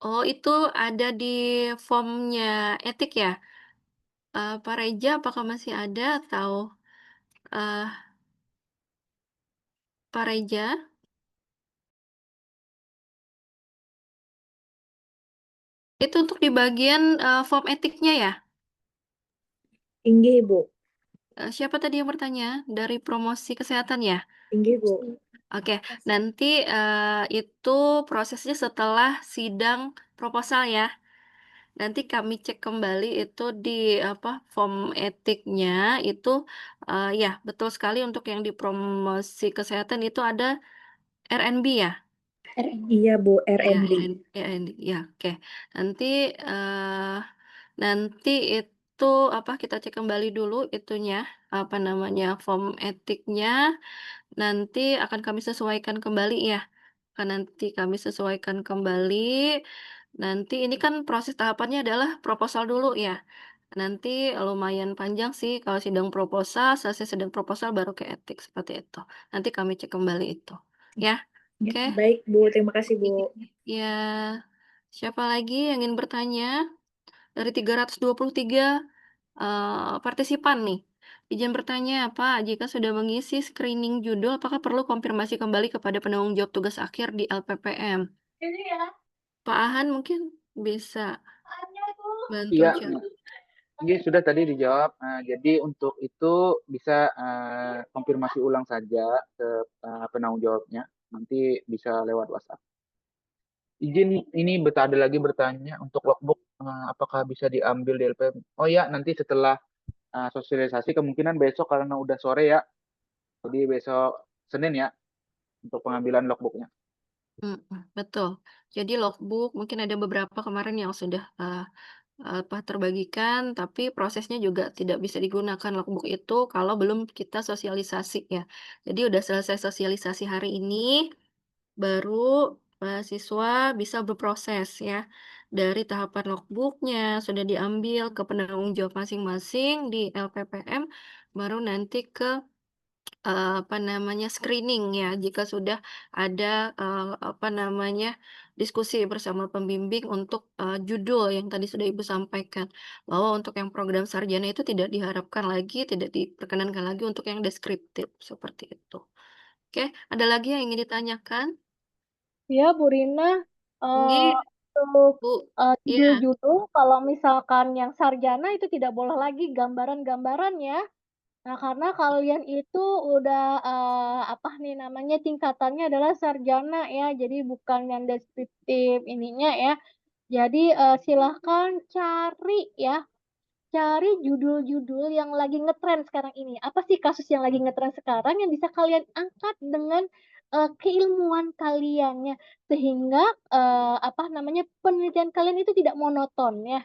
Oh, itu ada di formnya etik ya? Pak Reja, apakah masih ada atau Pak Reja? Itu untuk di bagian form etiknya ya? Inggih Bu. Siapa tadi yang bertanya? Dari promosi kesehatan ya? Inggih Bu. Oke, nanti itu prosesnya setelah sidang proposal ya. Nanti kami cek kembali itu di form etiknya itu ya betul sekali untuk yang di promosi kesehatan itu ada RNB ya? Iya Bu, Ya, R&D. RND, ya, oke. Nanti nanti itu kita cek kembali dulu itunya form etiknya. Nanti akan kami sesuaikan kembali ya. Akan nanti kami sesuaikan kembali. Nanti ini kan proses tahapannya adalah proposal dulu ya. Nanti lumayan panjang sih kalau sidang proposal, selesai sidang proposal baru ke etik seperti itu. Nanti kami cek kembali itu. Ya. Ya, Oke. baik Bu, terima kasih Bu. Ya. Siapa lagi yang ingin bertanya? Dari 323 partisipan nih. Izin bertanya, Pak, jika sudah mengisi screening judul, apakah perlu konfirmasi kembali kepada penanggung jawab tugas akhir di LPPM? Ini ya, Pak Ahan mungkin bisa bantu Iya, jawab. ini sudah tadi dijawab. Jadi untuk itu bisa konfirmasi ulang saja ke penanggung jawabnya. Nanti bisa lewat WhatsApp. Izin ini ada lagi bertanya untuk logbook apakah bisa diambil di LPM? Oh ya, nanti setelah sosialisasi kemungkinan besok karena udah sore ya. Jadi besok Senin ya untuk pengambilan logbooknya. Betul. Jadi logbook mungkin ada beberapa kemarin yang sudah terbagikan, tapi prosesnya juga tidak bisa digunakan logbook itu kalau belum kita sosialisasi ya. Jadi udah selesai sosialisasi hari ini, baru siswa bisa berproses ya. Dari tahapan logbooknya sudah diambil ke penanggung jawab masing-masing di LPPM, baru nanti ke screening ya, jika sudah ada, diskusi bersama pembimbing untuk, judul yang tadi sudah Ibu sampaikan, bahwa untuk yang program sarjana itu tidak diharapkan lagi, tidak diperkenankan lagi untuk yang deskriptif, seperti itu. Oke, ada lagi yang ingin ditanyakan? ya Bu Rina, Ini, untuk Bu, ya, judul-judul kalau misalkan yang sarjana itu tidak boleh lagi gambaran-gambaran ya. Nah, karena kalian itu udah apa nih namanya tingkatannya adalah sarjana ya, jadi bukan yang deskriptif ininya ya. Jadi silahkan cari judul-judul yang lagi ngetren sekarang ini. Apa sih kasus yang lagi ngetren sekarang yang bisa kalian angkat dengan keilmuan kaliannya sehingga apa namanya penelitian kalian itu tidak monoton ya,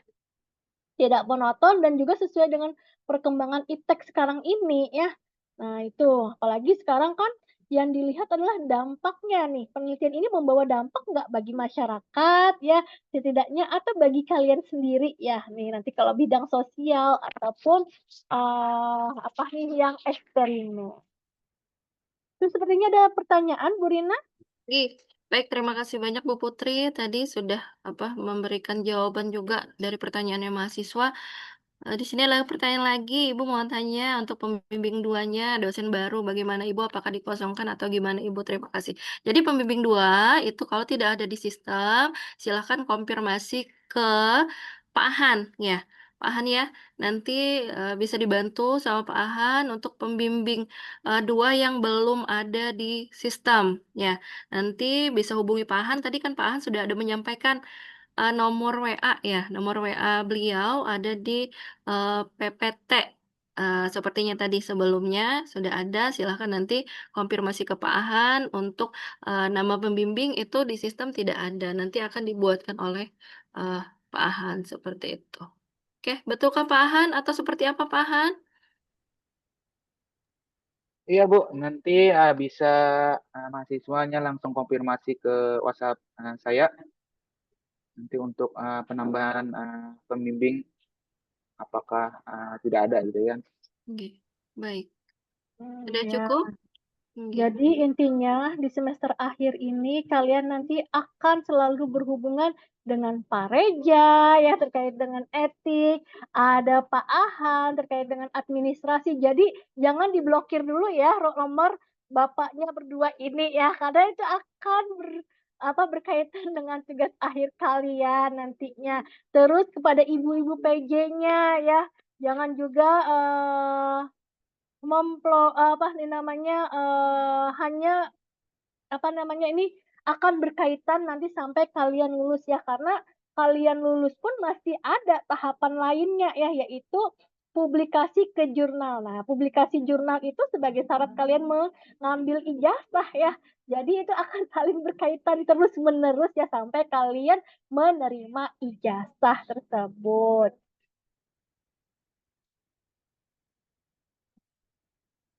tidak monoton dan juga sesuai dengan perkembangan iptek sekarang ini ya. Nah itu, apalagi sekarang kan yang dilihat adalah dampaknya nih. Penelitian ini membawa dampak nggak bagi masyarakat ya, setidaknya atau bagi kalian sendiri ya. Nih nanti kalau bidang sosial ataupun apa nih yang eksperimen. Itu sepertinya ada pertanyaan, Bu Rina? Baik, terima kasih banyak Bu Putri, tadi sudah memberikan jawaban juga dari pertanyaannya mahasiswa. Di sini adalah pertanyaan lagi, Ibu mau tanya untuk pembimbing 2-nya, dosen baru, bagaimana Ibu? Apakah dikosongkan atau gimana Ibu? Terima kasih. Jadi pembimbing 2 itu kalau tidak ada di sistem, silahkan konfirmasi ke Pak Ahan ya. Pak Ahan ya, nanti bisa dibantu sama Pak Ahan untuk pembimbing 2 yang belum ada di sistem ya. Nanti bisa hubungi Pak Ahan, tadi kan Pak Ahan sudah ada menyampaikan nomor WA ya, nomor WA beliau ada di, PPT, sepertinya tadi sebelumnya sudah ada, silahkan nanti konfirmasi ke Pak Ahan untuk, nama pembimbing itu di sistem tidak ada, nanti akan dibuatkan oleh, Pak Ahan, seperti itu. Oke, betulkah Pak Ahan atau seperti apa Pak Ahan? Iya Bu, nanti bisa mahasiswanya langsung konfirmasi ke WhatsApp saya. Nanti untuk penambahan pembimbing apakah tidak ada gitu ya. Oke, baik. Hmm, Sudah ya. cukup? Oke. Jadi intinya di semester akhir ini kalian nanti akan selalu berhubungan dengan Pak Reja ya terkait dengan etik, ada Pak Ahan terkait dengan administrasi. Jadi jangan diblokir dulu ya nomor bapaknya berdua ini ya karena itu akan berkaitan dengan tugas akhir kalian nantinya. Terus kepada ibu-ibu PJ-nya ya, jangan juga hanya ini akan berkaitan nanti sampai kalian lulus ya, karena kalian lulus pun masih ada tahapan lainnya ya, yaitu publikasi ke jurnal. Nah, publikasi jurnal itu sebagai syarat kalian mengambil ijazah ya. Jadi itu akan saling berkaitan terus-menerus ya sampai kalian menerima ijazah tersebut.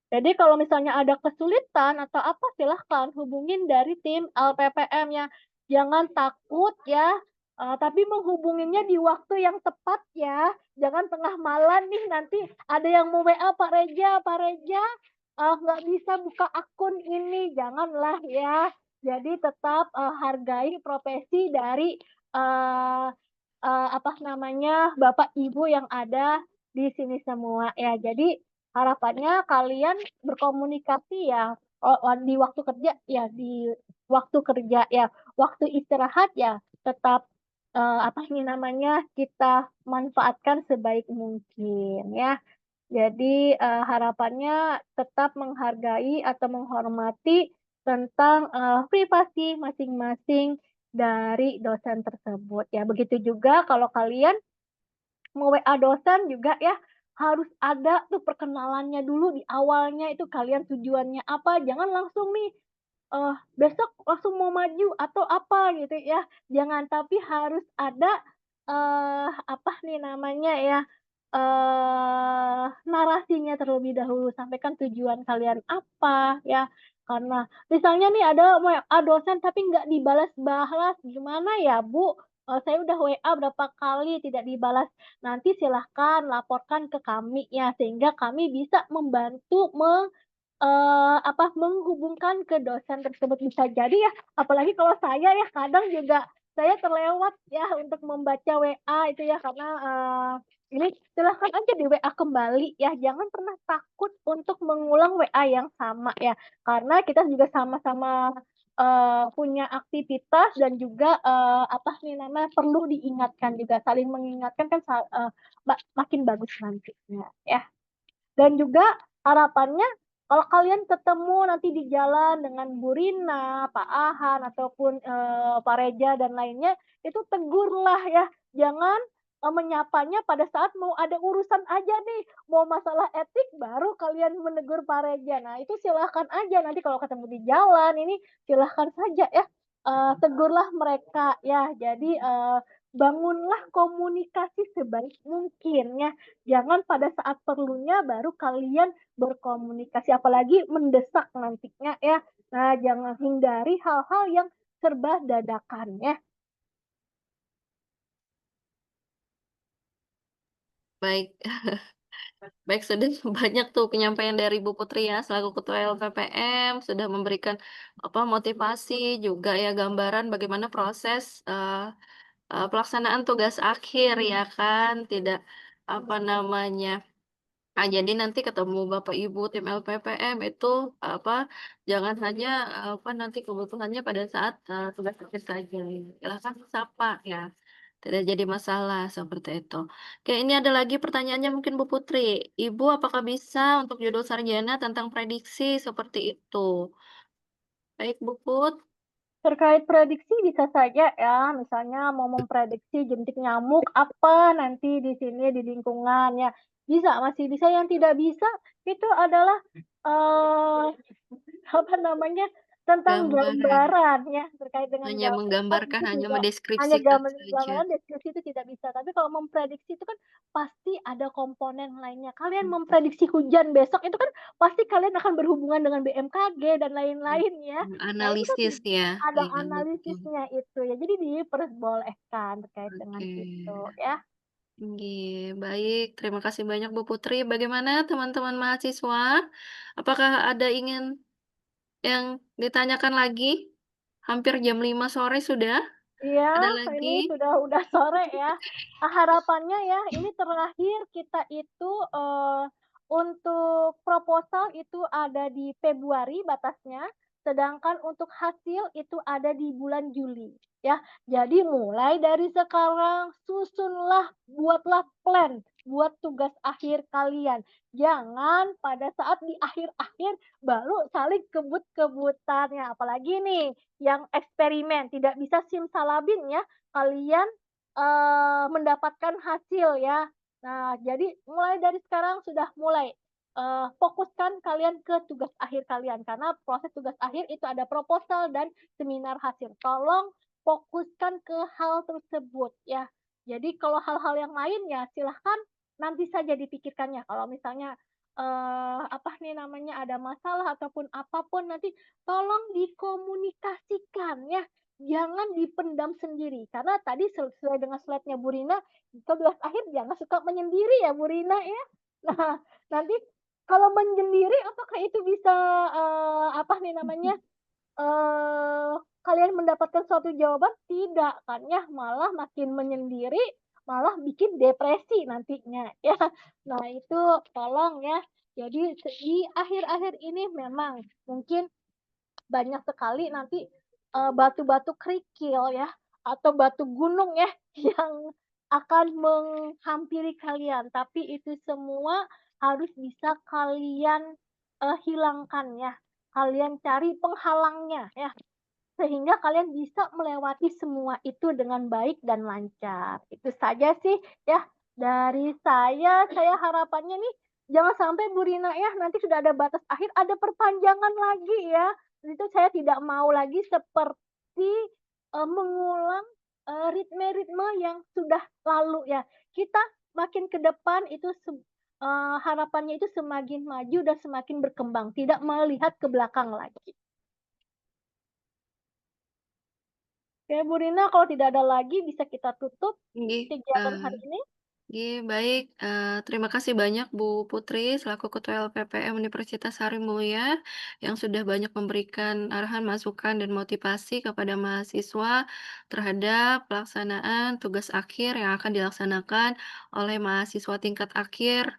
Jadi kalau misalnya ada kesulitan atau apa silahkan hubungin dari tim LPPM ya. Jangan takut ya, tapi menghubunginya di waktu yang tepat ya. Jangan tengah malam nih nanti ada yang mau WA Pak Reja nggak bisa buka akun ini, janganlah ya. Jadi tetap hargai profesi dari Bapak Ibu yang ada di sini semua ya. Jadi harapannya kalian berkomunikasi ya di waktu kerja ya, di waktu kerja ya, waktu istirahat ya tetap apa ini namanya kita manfaatkan sebaik mungkin ya. Jadi harapannya tetap menghargai atau menghormati tentang privasi masing-masing dari dosen tersebut ya. Begitu juga kalau kalian mau WA dosen juga ya, harus ada tuh perkenalannya dulu di awalnya, itu kalian tujuannya apa, jangan langsung nih, besok langsung mau maju atau apa gitu ya. Jangan, tapi harus ada, apa nih namanya ya, narasinya terlebih dahulu, sampaikan tujuan kalian apa ya. Karena misalnya nih ada WA dosen tapi nggak dibalas-balas, gimana ya Bu? Saya udah WA berapa kali tidak dibalas. Nanti silahkan laporkan ke kami ya, sehingga kami bisa membantu apa, menghubungkan ke dosen tersebut. Bisa jadi ya, apalagi kalau saya ya, kadang juga saya terlewat ya untuk membaca WA itu ya, karena, ini silahkan aja di WA kembali ya, jangan pernah takut untuk mengulang WA yang sama ya, karena kita juga sama-sama, punya aktivitas dan juga, apa nih namanya, perlu diingatkan juga, saling mengingatkan kan makin bagus nantinya ya. Dan juga harapannya kalau kalian ketemu nanti di jalan dengan Bu Rina, Pak Ahan, ataupun, Pak Reja dan lainnya, itu tegurlah ya, jangan, menyapanya pada saat mau ada urusan aja nih, mau masalah etik baru kalian menegur Pak Reja. Nah, itu silahkan aja nanti kalau ketemu di jalan ini silahkan saja ya, tegurlah mereka ya. Jadi, bangunlah komunikasi sebaik mungkin ya. Jangan pada saat perlunya baru kalian berkomunikasi, apalagi mendesak nantinya ya. Nah, jangan hindari hal-hal yang serba dadakan ya. Baik. Baik, sudah banyak tuh penyampaian dari Bu Putri ya, selaku Ketua LPPM, sudah memberikan apa motivasi juga ya gambaran bagaimana proses pelaksanaan tugas akhir ya kan, tidak apa namanya. Jadi nanti ketemu Bapak Ibu tim LPPM itu apa jangan hanya apa nanti kebutuhannya pada saat tugas akhir saja. Silahkan sapa ya. Tidak jadi masalah seperti itu. Oke, ini ada lagi pertanyaannya mungkin Bu Putri. Ibu apakah bisa untuk judul sarjana tentang prediksi seperti itu? Baik Bu Put. Terkait prediksi bisa saja ya, misalnya mau memprediksi jentik nyamuk apa nanti di sini di lingkungan ya. Bisa, masih bisa. Yang tidak bisa itu adalah, apa namanya, tentang Gambaran. gambaran ya, terkait dengan Hanya gambaran menggambarkan, itu hanya juga hanya mendeskripsikan saja. gambaran deskripsi itu tidak bisa. Tapi kalau memprediksi itu kan pasti ada komponen lainnya. Kalian memprediksi hujan besok itu kan pasti kalian akan berhubungan dengan BMKG dan lain-lain ya. Nah, itu kan Analisis ya. ada Iya, betul. analisisnya itu ya, jadi diperbolehkan terkait dengan Oke. itu ya. Nggih, baik. Terima kasih banyak Bu Putri. Bagaimana teman-teman mahasiswa? Apakah ada ingin yang ditanyakan lagi? Hampir jam 5 sore sudah. Iya, Ada ini lagi? sudah sore ya. Harapannya ya ini terakhir kita itu, untuk proposal itu ada di Februari batasnya, sedangkan untuk hasil itu ada di bulan Juli, ya. Jadi mulai dari sekarang susunlah, buatlah plan buat tugas akhir kalian. Jangan pada saat di akhir-akhir baru saling kebut-kebutan ya, apalagi nih yang eksperimen, tidak bisa simsalabim ya, kalian, mendapatkan hasil ya. Nah, jadi mulai dari sekarang sudah mulai, fokuskan kalian ke tugas akhir kalian, karena proses tugas akhir itu ada proposal dan seminar hasil. Tolong fokuskan ke hal tersebut ya. Jadi kalau hal-hal yang lain ya silahkan nanti saja dipikirkannya. Kalau misalnya, apa nih namanya, ada masalah ataupun apapun nanti tolong dikomunikasikan ya, jangan dipendam sendiri. Karena tadi sesuai dengan slide-nya Bu Rina, tugas akhir jangan suka menyendiri ya Bu Rina ya. Nah, nanti kalau menyendiri apakah itu bisa, apa nih namanya, kalian mendapatkan suatu jawaban? Tidak kan ya, malah makin menyendiri, malah bikin depresi nantinya ya. Nah, itu tolong ya. Jadi di akhir-akhir ini memang mungkin banyak sekali nanti batu-batu kerikil ya atau batu gunung ya yang akan menghampiri kalian. Tapi itu semua harus bisa kalian hilangkan ya. Kalian cari penghalangnya ya. Sehingga kalian bisa melewati semua itu dengan baik dan lancar. Itu saja sih ya dari saya. Saya harapannya nih jangan sampai Bu Rina ya nanti sudah ada batas akhir ada perpanjangan lagi ya. Itu saya tidak mau lagi seperti mengulang ritme-ritme yang sudah lalu ya. Kita makin ke depan itu harapannya itu semakin maju dan semakin berkembang, tidak melihat ke belakang lagi. Oke, Bu Rina, kalau tidak ada lagi bisa kita tutup Nggih, kegiatan hari ini. nggih, baik. Terima kasih banyak Bu Putri selaku Ketua LPPM Universitas Harimulya yang sudah banyak memberikan arahan, masukan, dan motivasi kepada mahasiswa terhadap pelaksanaan tugas akhir yang akan dilaksanakan oleh mahasiswa tingkat akhir,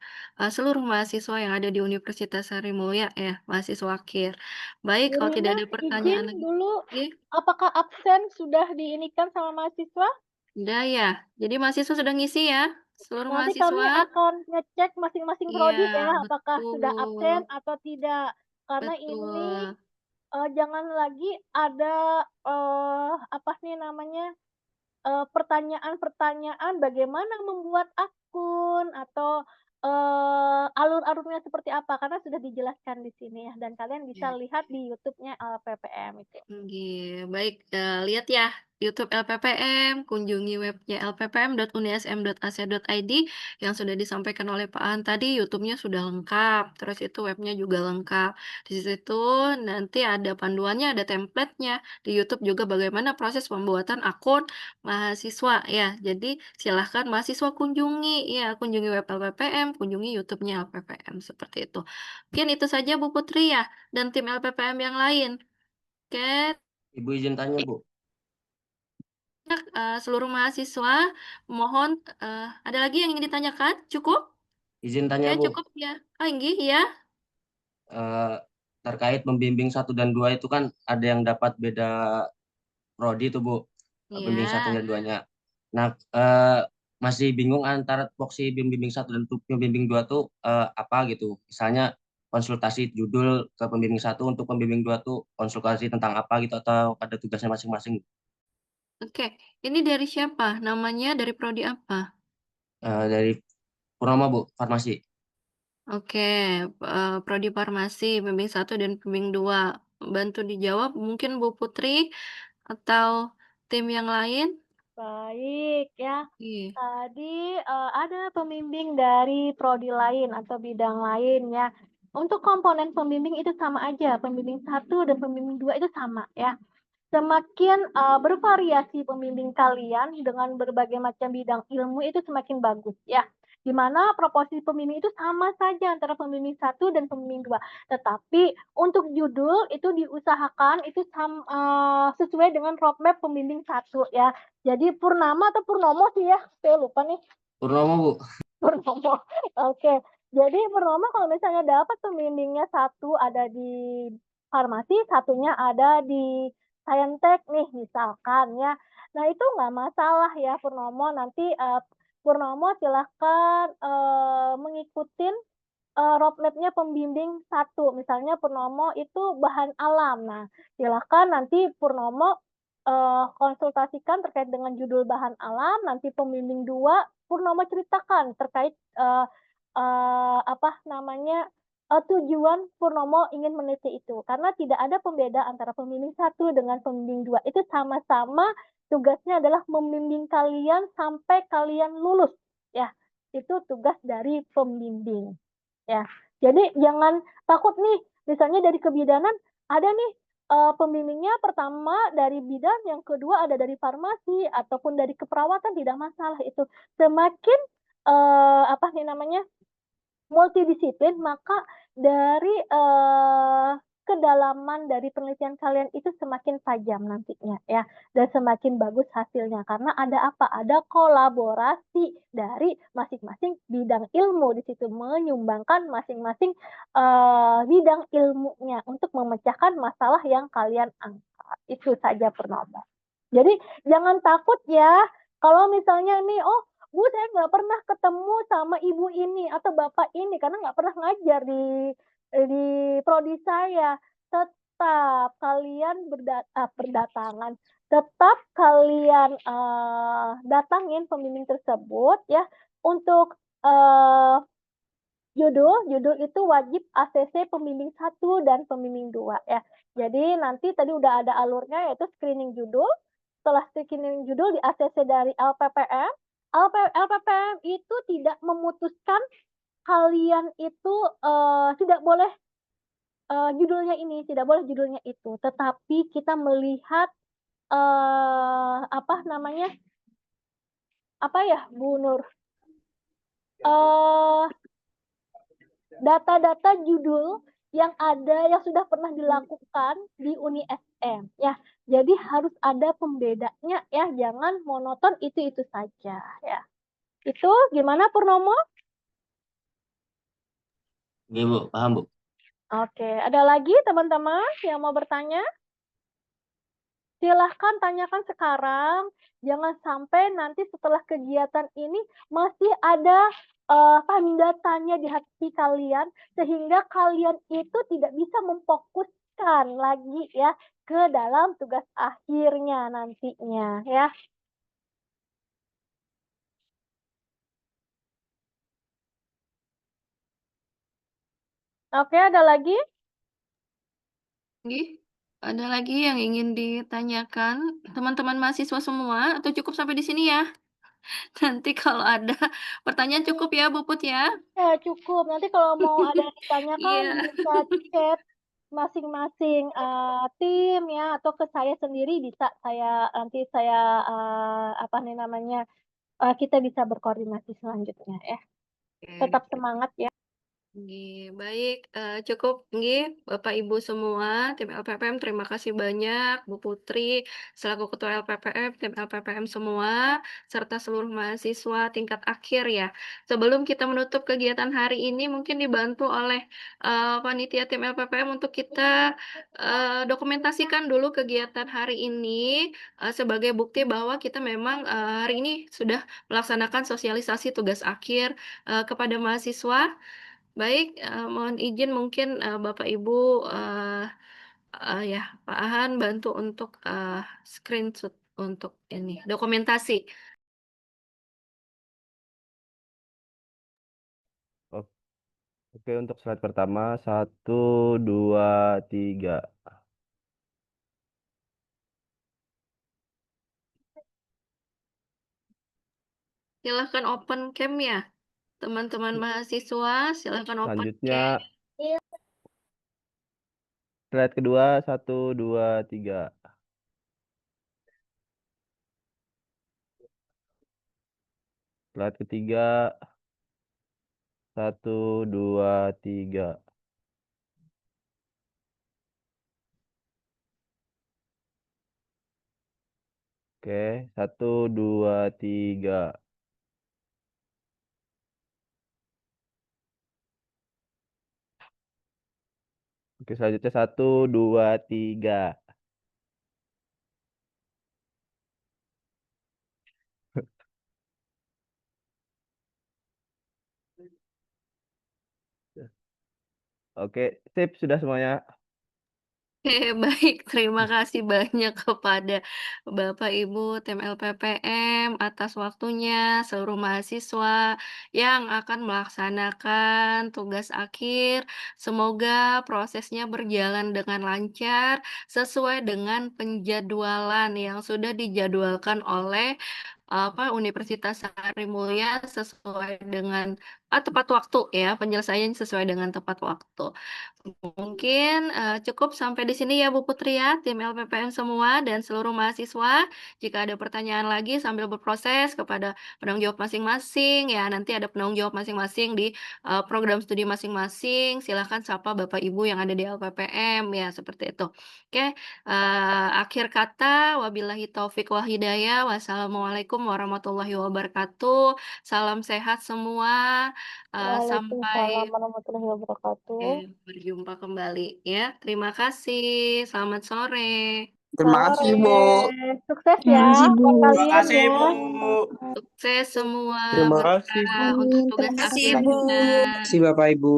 seluruh mahasiswa yang ada di Universitas Harimulya ya, mahasiswa akhir. Baik, Bu kalau tidak Rina, ada izin pertanyaan lagi. dulu, Nggih. apakah absen sudah diinikan sama mahasiswa? Udah ya. Jadi mahasiswa sudah ngisi ya? Seluruh Nanti kami mahasiswa? akan ngecek masing-masing Iya, prodi ya, apakah sudah absen betul. atau tidak. Karena ini Betul. jangan lagi ada apa nih namanya pertanyaan-pertanyaan bagaimana membuat akun atau alur-alurnya seperti apa karena sudah dijelaskan di sini ya dan kalian bisa Ya. lihat di YouTube-nya LPPM itu. Nggih, baik, lihat ya YouTube LPPM, kunjungi webnya lppm.unism.ac.id yang sudah disampaikan oleh Pak An tadi, YouTube-nya sudah lengkap, terus itu webnya juga lengkap. Di situ nanti ada panduannya, ada template-nya. Di YouTube juga bagaimana proses pembuatan akun mahasiswa ya. Jadi silahkan mahasiswa kunjungi ya, kunjungi web LPPM, kunjungi YouTube-nya LPPM, seperti itu. Mungkin itu saja Bu Putri ya, dan tim LPPM yang lain. Oke, Ibu izin tanya, Bu. seluruh mahasiswa mohon ada lagi yang ingin ditanyakan? Cukup? Izin tanya, Ya, Bu. cukup ya. Oh, inggih ya. Terkait pembimbing 1 dan 2 itu kan ada yang dapat beda prodi tuh, Bu. Pembimbing 1 Ya. dan 2-nya. Nah, masih bingung antara tupoksi pembimbing 1 dan pembimbing 2 tuh apa gitu. Misalnya konsultasi judul ke pembimbing 1, untuk pembimbing 2 tuh konsultasi tentang apa gitu atau ada tugasnya masing-masing. Oke, ini dari siapa? Namanya dari prodi apa? Dari Purnomo, Bu, farmasi. Oke, prodi farmasi, pembimbing 1 dan pembimbing 2. Bantu dijawab mungkin Bu Putri atau tim yang lain? Baik ya. Iya. Tadi ada pembimbing dari prodi lain atau bidang lain ya. Untuk komponen pembimbing itu sama aja, pembimbing 1 dan pembimbing 2 itu sama ya. Semakin bervariasi pembimbing kalian dengan berbagai macam bidang ilmu itu semakin bagus ya. Di mana proporsi pembimbing itu sama saja antara pembimbing 1 dan pembimbing 2. Tetapi untuk judul itu diusahakan itu sesuai dengan roadmap pembimbing 1 ya. Jadi Purnama atau Purnomo sih ya? Saya lupa nih. Purnomo, Bu. Purnomo. Oke. Jadi Purnomo kalau misalnya dapat pembimbingnya 1 ada di farmasi, satunya ada di Saintek nih misalkan ya. Nah itu nggak masalah ya Purnomo. Nanti Purnomo silahkan mengikuti roadmap-nya pembimbing 1. Misalnya Purnomo itu bahan alam. Nah silahkan nanti Purnomo konsultasikan terkait dengan judul bahan alam. Nanti pembimbing 2 Purnomo ceritakan terkait apa namanya tujuan Purnomo ingin meneliti itu karena tidak ada pembeda antara pembimbing 1 dengan pembimbing 2 itu sama-sama tugasnya adalah membimbing kalian sampai kalian lulus ya itu tugas dari pembimbing ya jadi jangan takut nih misalnya dari kebidanan ada nih pembimbingnya pertama dari bidan yang kedua ada dari farmasi ataupun dari keperawatan tidak masalah itu semakin apa nih namanya multidisiplin maka dari kedalaman dari penelitian kalian itu semakin tajam nantinya ya, dan semakin bagus hasilnya. Karena ada apa? Ada kolaborasi dari masing-masing bidang ilmu di situ, menyumbangkan masing-masing bidang ilmunya untuk memecahkan masalah yang kalian angkat. Itu saja Purnomo. Jadi jangan takut ya, kalau misalnya nih, oh Bu, saya nggak pernah ketemu sama ibu ini atau bapak ini karena nggak pernah ngajar di prodi saya. Tetap kalian berdatangan, tetap kalian datangin pembimbing tersebut ya untuk judul itu wajib ACC pembimbing 1 dan pembimbing 2 ya. Jadi nanti tadi udah ada alurnya yaitu screening judul. Setelah screening judul di ACC dari LPPM, LPPM itu tidak memutuskan kalian itu tidak boleh judulnya ini, tidak boleh judulnya itu. Tetapi kita melihat apa namanya? Apa ya, Bu Nur? Data-data judul yang ada yang sudah pernah dilakukan di Uni SM ya. Jadi harus ada pembedanya ya, jangan monoton itu saja ya. Itu gimana Purnomo? Oke, Bu, paham, Bu. Oke, ada lagi teman-teman yang mau bertanya? Silahkan tanyakan sekarang, jangan sampai nanti setelah kegiatan ini masih ada tanda tanya di hati kalian, sehingga kalian itu tidak bisa memfokuskan lagi ya ke dalam tugas akhirnya nantinya ya. Oke, ada lagi? Nggih, ada lagi yang ingin ditanyakan teman-teman mahasiswa semua atau cukup sampai di sini ya? Nanti kalau ada pertanyaan cukup ya, Bu Put ya? Ya, cukup. Nanti kalau mau ada yang ditanyakan Iya. bisa chat masing-masing tim ya, atau ke saya sendiri bisa nanti saya apa nih namanya, kita bisa berkoordinasi selanjutnya ya. Oke. Tetap semangat ya. Nggih, baik, cukup nggih Bapak Ibu semua, tim LPPM terima kasih banyak, Bu Putri selaku Ketua LPPM, tim LPPM semua, serta seluruh mahasiswa tingkat akhir ya. Sebelum kita menutup kegiatan hari ini mungkin dibantu oleh, panitia tim LPPM untuk kita, dokumentasikan dulu kegiatan hari ini, sebagai bukti bahwa kita memang, hari ini sudah melaksanakan sosialisasi tugas akhir, kepada mahasiswa. Baik, mohon izin mungkin, Bapak Ibu, ya Pak Ahan bantu untuk, screenshot untuk ini, dokumentasi. Oke, untuk slide pertama, 1, 2, 3. Silahkan open cam ya, teman-teman mahasiswa, silahkan open Selanjutnya, cam. slide kedua, 1, 2, 3. Slide ketiga, 1, 2, 3. Oke, 1, 2, 3. Oke, selanjutnya 1, 2, 3. Oke, sip, sudah semuanya. Oke, baik. Terima kasih banyak kepada Bapak Ibu tim LPPM atas waktunya, seluruh mahasiswa yang akan melaksanakan tugas akhir. Semoga prosesnya berjalan dengan lancar sesuai dengan penjadwalan yang sudah dijadwalkan oleh Universitas Sri Mulia sesuai dengan tepat waktu ya, penyelesaian sesuai dengan tepat waktu. Mungkin cukup sampai di sini ya Bu Putri ya, tim LPPM semua dan seluruh mahasiswa. Jika ada pertanyaan lagi sambil berproses kepada penanggung jawab masing-masing ya, nanti ada penanggung jawab masing-masing di program studi masing-masing. Silahkan sapa Bapak Ibu yang ada di LPPM ya, seperti itu. Oke, akhir kata, wabillahi taufik wal hidayah. Wassalamualaikum warahmatullahi wabarakatuh. Salam sehat semua. Sampai Waalaikumsalam warahmatullahi wabarakatuh. berjumpa kembali ya. Terima kasih. Selamat sore. Terima kasih, Bu. Sukses Terima ya kasih, Bu. buat Terima kalian kasih, ya. Bu. Sukses semua. Terima Berkah kasih, Bu. untuk Amin. tugas Terima kasih, akhirnya. Bu. Terima kasih, Bapak Ibu.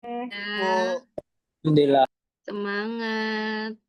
Ya, Bu. Alhamdulillah. semangat.